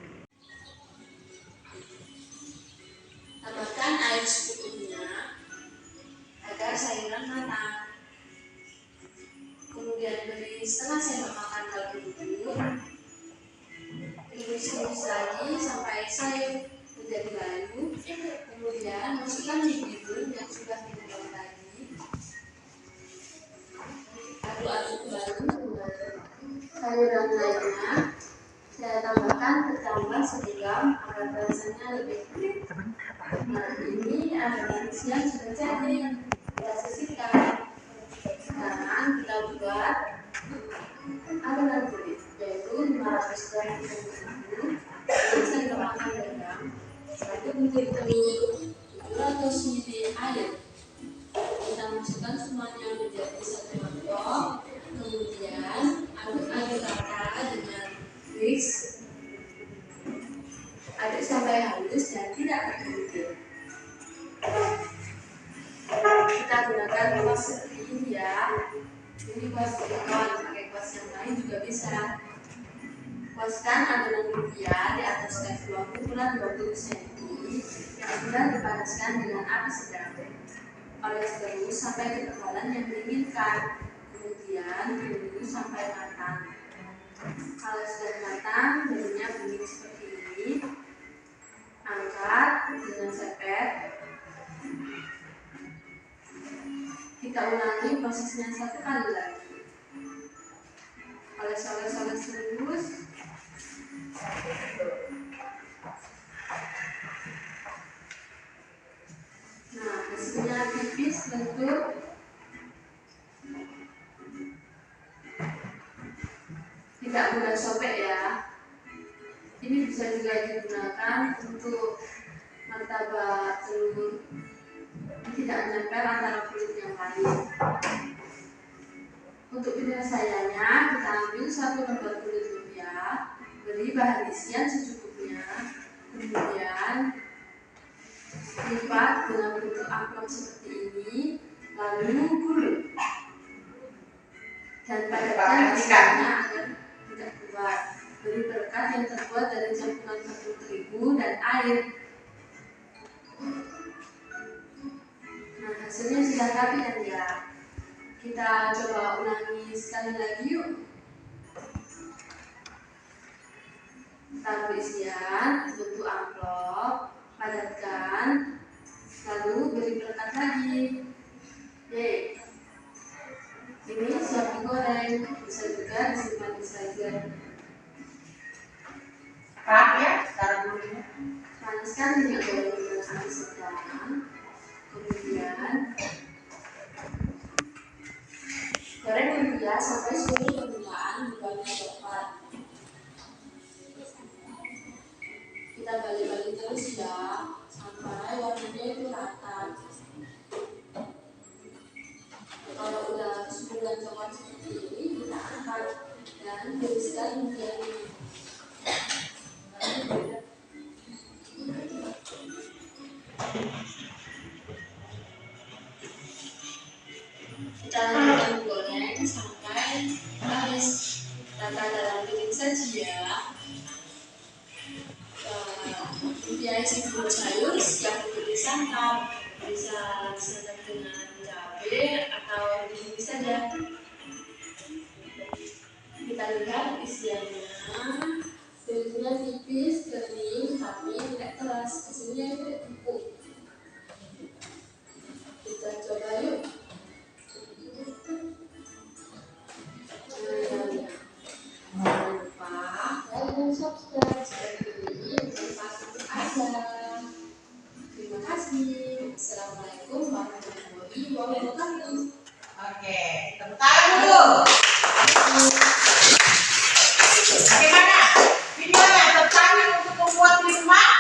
tambahkan air secukupnya agar sayuran matang. Kemudian beri setengah sendok makan kaldu bubur, tumis lagi sampai sayur menjadi layu. Kemudian masukkan mie bihun yang sudah digoreng tadi. Aduk-aduk baru sayuran lainnya. Saya tambahkan kecambah setinggal agar rasanya lebih gurih. Nah, ini adonan-nya sudah jadi. Kita sisihkan. Sekarang kita buat adonan kulit, yaitu 500 gram tepung terigu, 1 sendok makan garam, 1 butir telur, 200 ml air. Kita masukkan semuanya menjadi satu mangkok, kemudian aduk-aduk rata dengan whisk. Aduk sampai halus dan tidak tergulung. Kita gunakan kuas seperti ini ya. Ini kuas kawan, pakai kuas yang lain juga bisa. Ampaskan adonan lumpia di atas teflon ukuran 20 cm yang sudah dipanaskan dengan api sedang. Oles terus sampai ketebalan yang diinginkan. Kemudian tunggu sampai matang. Kalau sudah matang, bentuknya bening seperti ini. Angkat dengan sepet. Kita ulangi prosesnya 1 kali lagi. Oles terus. Nah, hasilnya tipis bentuk tidak mudah sobek ya. Ini bisa juga digunakan untuk martabak telur tidak menempel antara kulit yang lain. Untuk penyelesaiannya, kita ambil 1 lembar kulit lumpia, beri bahan isian secukupnya, kemudian lipat dengan bentuk amplop seperti ini, lalu gulung dan padatkan isiannya agar tidak kuat. Beri perekat yang terbuat dari campuran tepung terigu dan air. Nah, hasilnya sudah rapi kan ya? Kita coba ulangi sekali lagi yuk. Taruh isian, bentuk amplop, padatkan, lalu beri perekat lagi. Yeay. Ini siap digoreng, bisa juga disimpan di freezer. Pak ya, cara dulunya. Panaskan minyak goreng dengan api sedang. Kemudian goreng lumpia sampai seluruh permukaan berwarna coklat. Kita balik-balik terus ya sampai warnanya itu rata. Kalau udah semburan coklat seperti ini, kita angkat dan tiriskan lumpia ini. Kita lanjutkan menggoreng sampai habis. Tata dalam piring saja. Lumpia isi bubur sayur siap untuk disantap. Bisa disantap dengan cabai atau digigit saja. Kita lihat isiannya. Kulitnya tipis, kering, tapi tidak keras. Hasilnya itu empuk. Kita coba yuk. Jangan lupa like dan subscribe seperti ini untuk pasang aja. Terima kasih. Assalamualaikum warahmatullahi wabarakatuh. Oke, tepuk tangan dulu. Bagaimana videonya? Tertarik untuk membuat di rumah?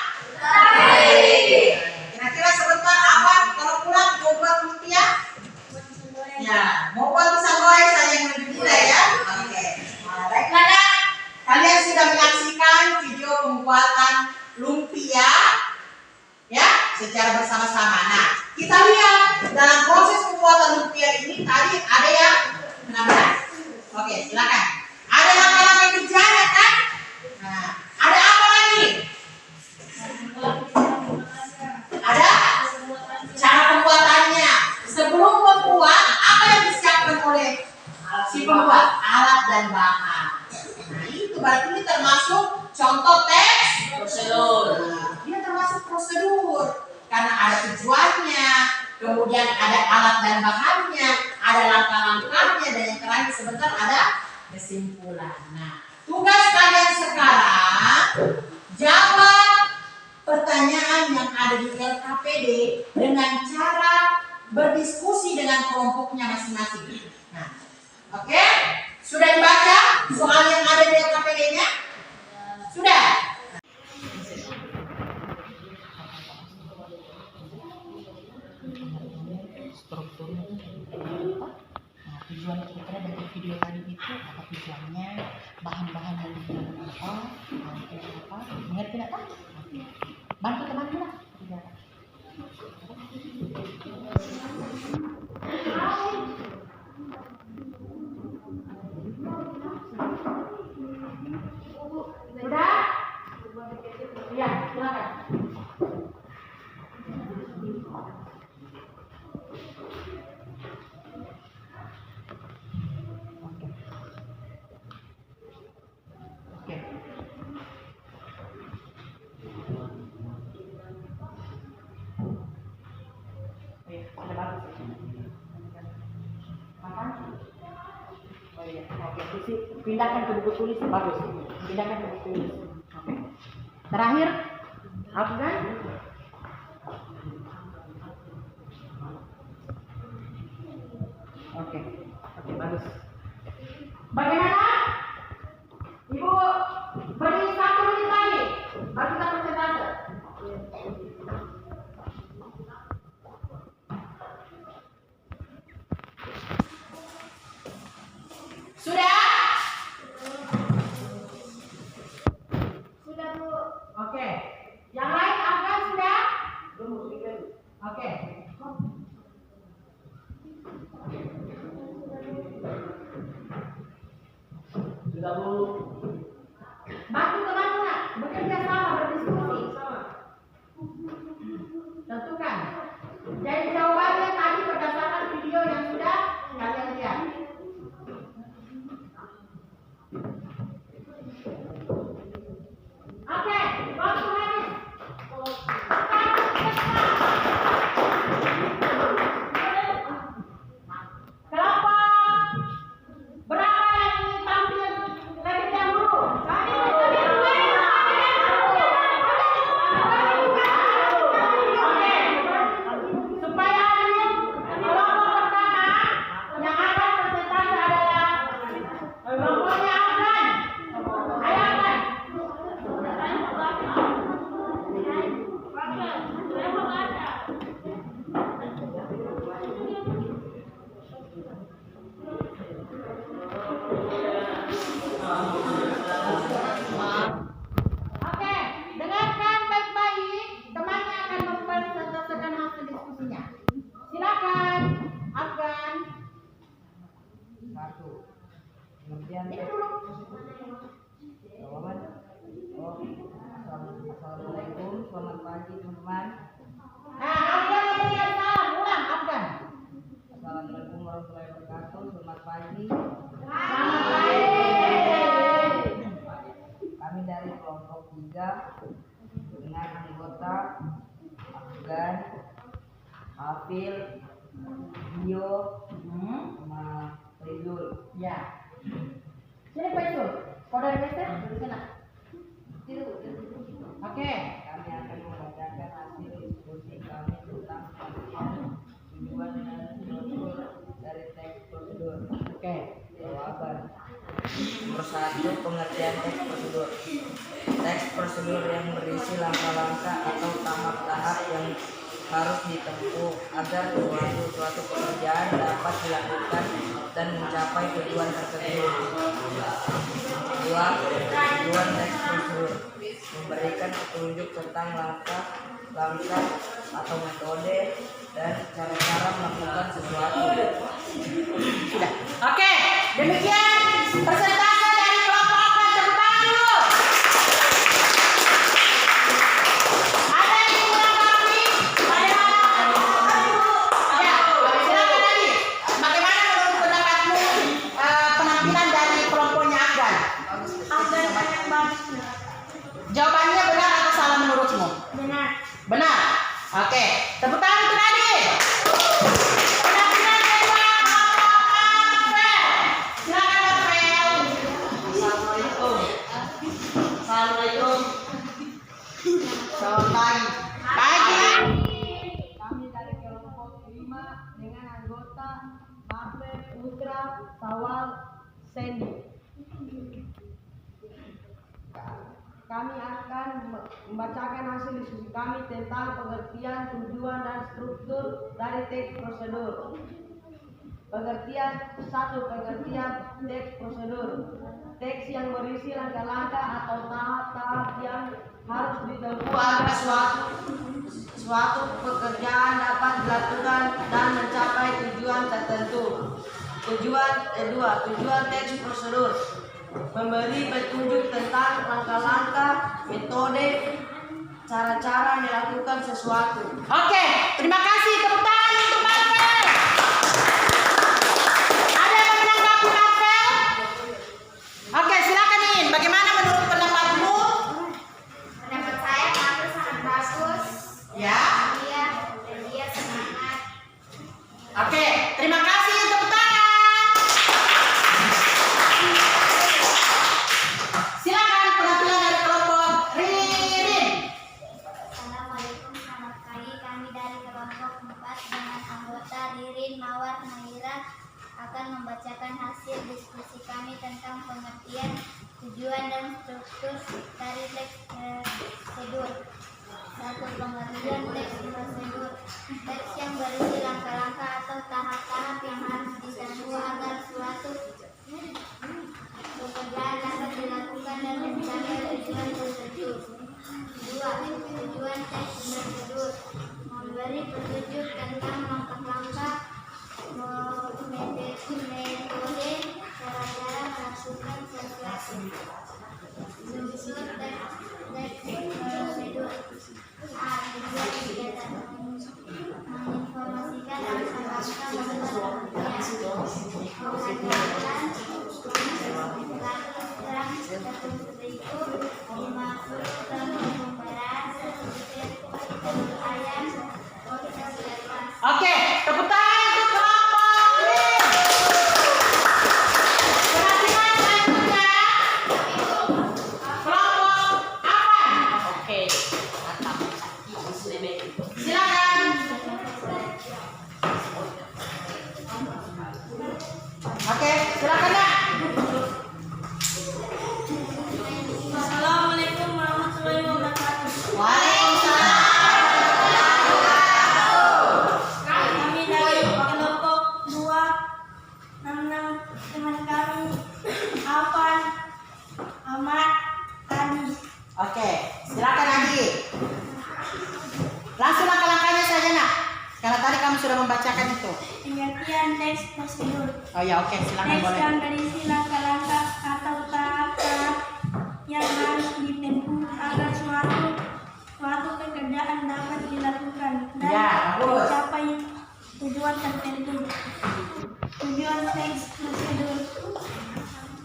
Kira-kira sebentar apa kalau pulang mau buat lumpia? Ya, mau buat pisang goreng saja yang lebih mudah ya. Oke. Nah, baiklah Nak. Kalian sudah menyaksikan video pembuatan lumpia ya secara bersama-sama. Nah, kita lihat dalam proses pembuatan lumpia ini tadi ada yang 16. Oke, silakan. Ada langkah-langkah kerjanya kan? Nah, ada apa lagi? Ada cara pembuatannya. Sebelum membuat, apa yang disiapkan oleh si pembuat? Alat dan bahan. Nah, itu berarti ini termasuk contoh teks Prosedur. Nah, dia termasuk prosedur karena ada tujuannya, kemudian ada alat dan bahannya, ada langkah-langkahnya, dan yang terakhir sebentar ada kesimpulan. Nah, tugas kalian sekarang jawab pertanyaan yang ada di LKPD dengan cara berdiskusi dengan kelompoknya masing-masing. Nah, oke? Sudah dibaca soal yang ada di LKPD-nya? Sudah? Strukturnya apa? Nah, tujuan kita dari video tadi itu apa tujuannya, bahan-bahan yang digunakan apa, mengerti nggak kan? Bantu teman-teman lah. Tidak. silakan. Oke. Sudah bagus. Makan? Oh iya, oke. Pindahkan ke buku tulis, bagus. Pindahkan ke buku tulis. Oke. Terakhir, Afgan. Oke, bagus. Bagaimana? Ibu beri 1 menit lagi, baru kita persentase. Sudah? Sudah, Bu. Oke. Yang lain Afgan sudah? Oke. Sudah Bu. Bantu teman-teman bekerja sama, berdiskusi. Tentukan. Jadi jawabannya tadi berdasarkan video yang sudah kalian lihat. Oke, waktu habis. Kelompok berapa yang ingin tampil lebih dahulu? Kami Oke, supaya adil, kelompok pertama yang akan presentasi adalah kelompoknya Afgan. Ayo Afgan. Oke, dengarkan baik-baik. Temannya akan mempresentasikan hasil diskusinya. Silakan, Afgan. 1. Pengertian Itu teks. dulu. Jawaban. Oh, Assalamualaikum, selamat pagi teman-teman. Nah, Afgan memberikan salam. Ulang, Afgan. Assalamualaikum warahmatullahi wabarakatuh, selamat pagi. Selamat pagi. Kami dari kelompok 3 dengan anggota Afgan, Hafil, Dio, sama Rizul. Ya. Sini Pak Isul. Kau dari Wester? Di sana. Oke. Kami akan membacakan hasil diskusi kami tentang pengertian, tujuan dan struktur dari teks prosedur. Oke. Jawaban. Nomor 1, pengertian teks prosedur. Teks prosedur yang berisi langkah-langkah atau tahap-tahap yang harus ditempuh agar suatu pekerjaan dapat dilakukan dan mencapai tujuan tertentu. 2. Tujuan teks prosedur memberikan petunjuk tentang langkah-langkah atau metode dan cara-cara melakukan sesuatu. Sudah. Oke. Demikian persentase dari kelompok Afgan. Tepuk tangan dulu. Ada yang kurang lagi? Bagaimana? Ya, silakan lagi. Bagaimana menurut pendapatmu penampilan dari kelompoknya Afgan? Afgan banyak banget. Jawabannya benar atau salah menurutmu? Benar. Benar. Oke. Tepuk tangan untuk Nadine. Penampilan kedua kelompok Afgan. Silakan Rafael. Assalamualaikum. Assalamualaikum. Selamat pagi. Pagi. Kami dari kelompok 5 dengan anggota Mafe, Putra, Sawal, Sandy. Kami akan membacakan hasil diskusi kami tentang pengertian, tujuan, dan struktur dari teks prosedur. Pengertian 1. Pengertian teks prosedur. Teks yang berisi langkah-langkah atau tahap-tahap yang harus ditempuh agar suatu pekerjaan dapat dilakukan dan mencapai tujuan tertentu. Tujuan teks prosedur memberi petunjuk tentang langkah-langkah, metode, cara-cara melakukan sesuatu. Oke, terima kasih. Tepuk tangan untuk Marvel. Ada yang menanggapi Marvel? Oke, silakan Iin. Bagaimana menurut pendapatmu? Pendapat saya Marvel sangat bagus. Ya. Dia semangat. Oke, terima kasih. Tepuk tangan. Silakan penampilan dari kelompok Ririn. Assalamualaikum, selamat pagi. Kami dari kelompok 4 dengan anggota Ririn, Mawar, Mahira akan membacakan hasil diskusi kami tentang pengertian, tujuan, dan struktur dari teks prosedur. 1. Pengertian teks prosedur. Teks yang berisi langkah-langkah atau tahap-tahap yang harus ditempuh agar suatu pekerjaan dapat dilakukan dan mencapai tujuan tertentu. 2. Tujuan teks prosedur. Memberi petunjuk tentang langkah-langkah, metode, cara-cara melakukan sesuatu. Struktur teks prosedur. A. Tujuan kegiatan. Menginformasikan langkah-langkah membuat pengertian. Mengajarkan lalu setelah berikut dimasuk ke membahas ayat proses lepas. Oke, tepuk tangan untuk kelompok Ririn. Perhatikan selanjutnya. Kelompok Afan. Oke. Mantap. Silakan. Oke, silakan ya. Assalamualaikum warahmatullahi wabarakatuh. Waalaikumsalam. Kami dari kelompok 2 teman kami Afan, Ahmad, Tani. Oke, silakan Adi. Langsung langkah-langkahnya saja nak. Karena tadi kamu sudah membacakan itu. Pengertian teks prosedur. Oh ya, oke, silakan Teks boleh. yang berisi langkah-langkah atau tahap-tahap yang harus ditempuh agar suatu pekerjaan dapat dilakukan dan Ya, bagus. mencapai tujuan tertentu. Tujuan teks prosedur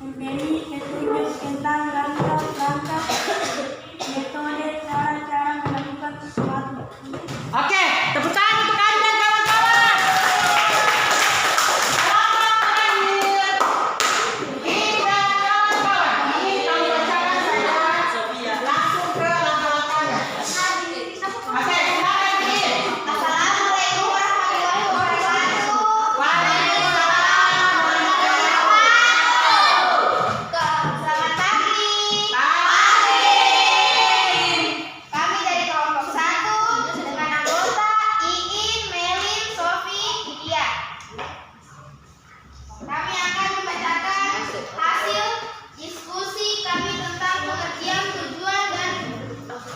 memberi petunjuk tentang langkah-langkah, metode, cara-cara melakukan sesuatu. Oke, tepuk tangan untuk Adi dan kawan-kawan. Selamat terakhir. Ini dan kawan-kawan. Ini kami bacakan saja langsung ke langkah-langkahnya. Oke, silakan Adi. Assalamualaikum warahmatullahi wabarakatuh. Waalaikumsalam warahmatullahi wabarakatuh. Selamat pagi. Pagi. Kami dari kelompok 1 dengan anggota Iin, Melin, Sofi, Dia. Kami akan membacakan hasil diskusi kami tentang pengertian, tujuan, dan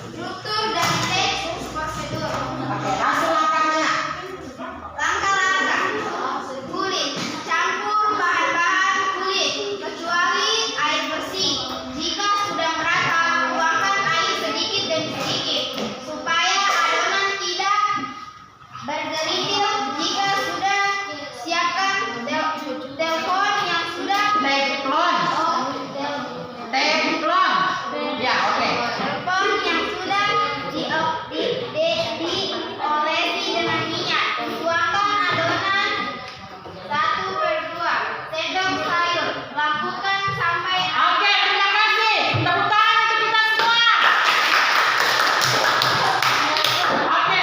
struktur dari teks prosedur. Oke, langsung langkahnya. Langkah-langkah. Kulit. Campur bahan-bahan kulit kecuali air bersih. Jika sudah merata, tuangkan air sedikit demi sedikit supaya adonan tidak bergerindil. Jika sudah, siapkan teflon yang sudah Teflon. Teflon. Ya, oke. teflon yang sudah diolesi dengan minyak. Tuangkan adonan 1/2 sendok sayur. Lakukan sampai Oke, terima kasih. Tepuk tangan untuk kita semua. Oke,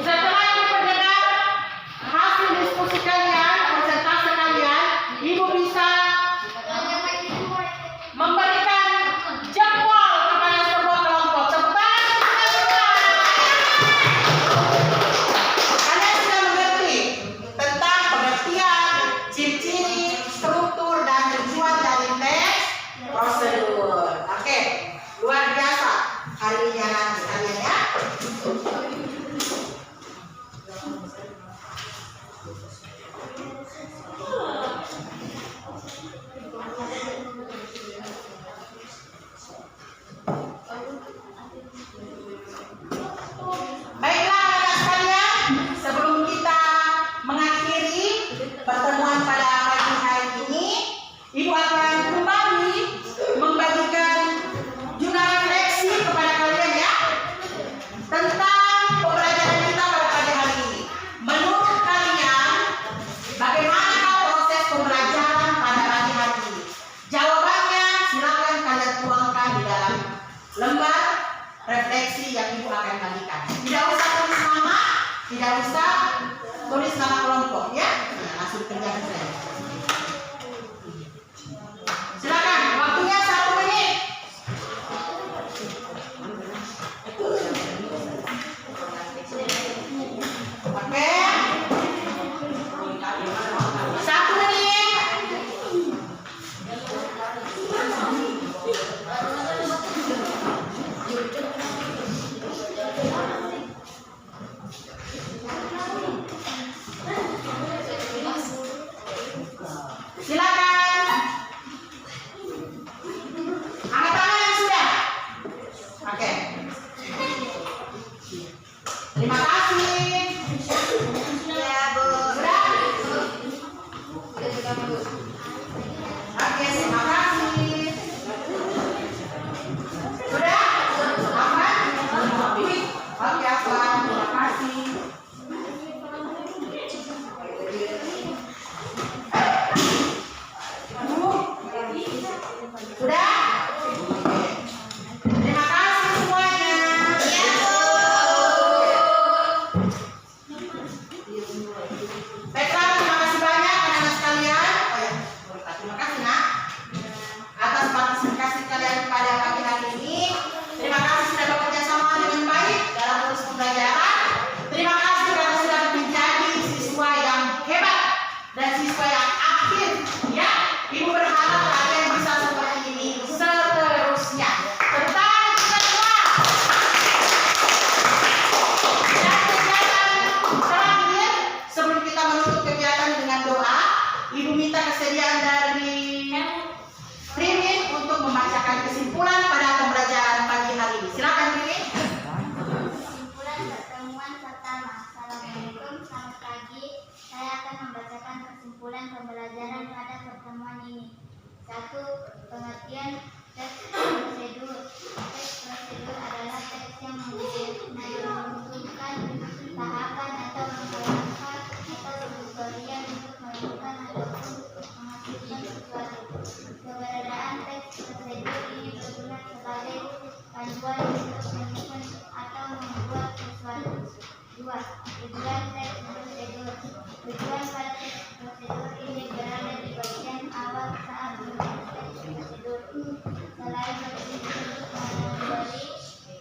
setelah Ibu mendengar hasil diskusi kalian, presentasi kalian, Ibu bisa memberikan jempol kepada semua kelompok. Tepuk tangan untuk kita semua. Kalian sudah mengerti tentang pengertian, ciri-ciri, struktur, dan tujuan dari teks prosedur. Oke, luar biasa hari ini anak sekalian ya. Tidak usah tulis nama kelompok ya. Nah, langsung kerjakan saja. Silakan, waktunya 1 menit. Oke. 1 menit. Silakan. Angkat tangan yang sudah. Oke. Terima kasih. Ya, Bu. Sudah? Oke, terima kasih. Sudah? Apa? Oke, apa? Terima kasih. Sudah? Oke. Terima kasih semuanya. Iya, Bu. Baiklah, terima kasih banyak anak-anak sekalian. Oh ya, terima kasih nak atas partisipasi kalian pada pagi hari ini. Terima kasih sudah bekerja sama dengan baik dalam proses pembelajaran. Terima kasih karena sudah menjadi siswa yang hebat dan siswa yang aktif. Ya, Ibu berharap kalian bisa seperti ini seterusnya. Tepuk tangan kita semua. Dan kegiatan terakhir sebelum kita menutup kegiatan dengan doa, Ibu minta kesediaan dari Ririn untuk membacakan kesimpulan pada pembelajaran pagi hari ini. Silakan Ririn. Kesimpulan pertemuan pertama. Assalamualaikum, selamat pagi. Saya akan membacakan kesimpulan pembelajaran pada pertemuan ini. 1. Pengertian teks prosedur. Teks prosedur adalah teks yang menentukan tahapan atau mengharapkan atau tutorial untuk melakukan ataupun menghasilkan sesuatu. Keberadaan teks prosedur ini berguna sebagai panduan untuk menyusun atau membuat sesuatu. 2. Tujuan teks prosedur. Tujuan pada teks prosedur ini berada di bagian awal saat menulis teks prosedur. Selain bertujuan untuk memberi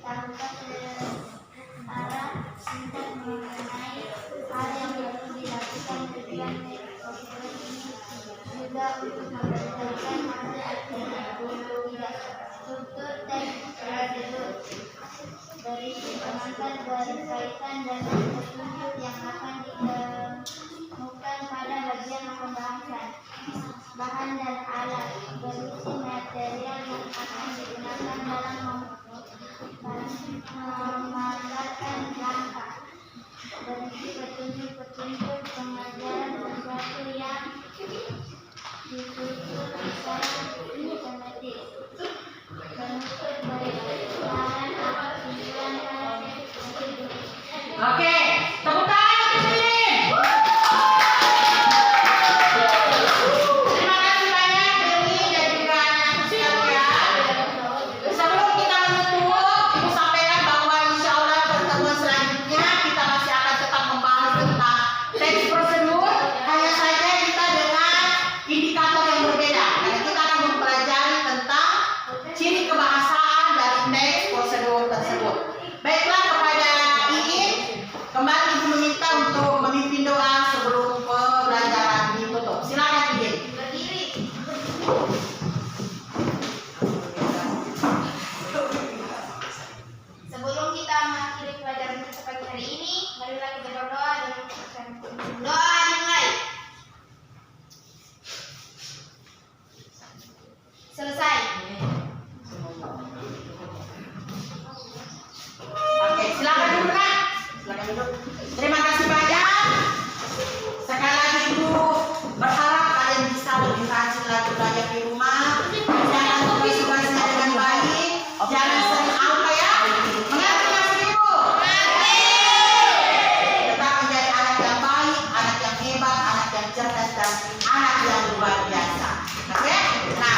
tahukan secara singkat mengenai hal yang perlu dilakukan, tujuan teks prosedur ini juga untuk memberitahukan hasil aktivitas. Struktur teks prosedur berisi pengantar berkaitan dengan petunjuk yang akan ditemukan pada bagian pembahasan. Bahan dan alat berisi material yang akan digunakan dalam menggambarkan langkah. Berisi petunjuk-petunjuk pengajaran sesuatu yang disusun secara sistematis. Penutup berjalan atau tujuan pada teks prosedur. Oke, tepuk tangan untuk Ririn. Terima kasih banyak Ririn dan juga anak sekalian. Sebelum kita menutup, Ibu sampaikan bahwa insya Allah pertemuan selanjutnya kita masih akan tetap membahas tentang teks prosedur. Hanya saja kita dengan indikator yang berbeda. Karena kita akan mempelajari tentang ciri kebahasaan dari teks prosedur tersebut. Baiklah, kepada Iin, kembali Ibu meminta untuk memimpin doa sebelum pembelajaran ditutup. Silakan Iin. Berdiri. Sebelum kita mengakhiri pelajaran kita pagi hari ini, marilah kita berdoa dan mengucapkan doa dimulai. Selesai. Oke, silakan duduk nak. Silakan duduk. Terima kasih banyak. Sekali lagi Ibu berharap kalian bisa lebih rajin lagi belajar di rumah. Jangan tugas-tugasnya dengan baik. Jangan sering apa ya. Mengerti Mas Ibu? Tetap menjadi anak yang baik, anak yang hebat, anak yang cerdas dan anak yang luar biasa. Oke? Nah,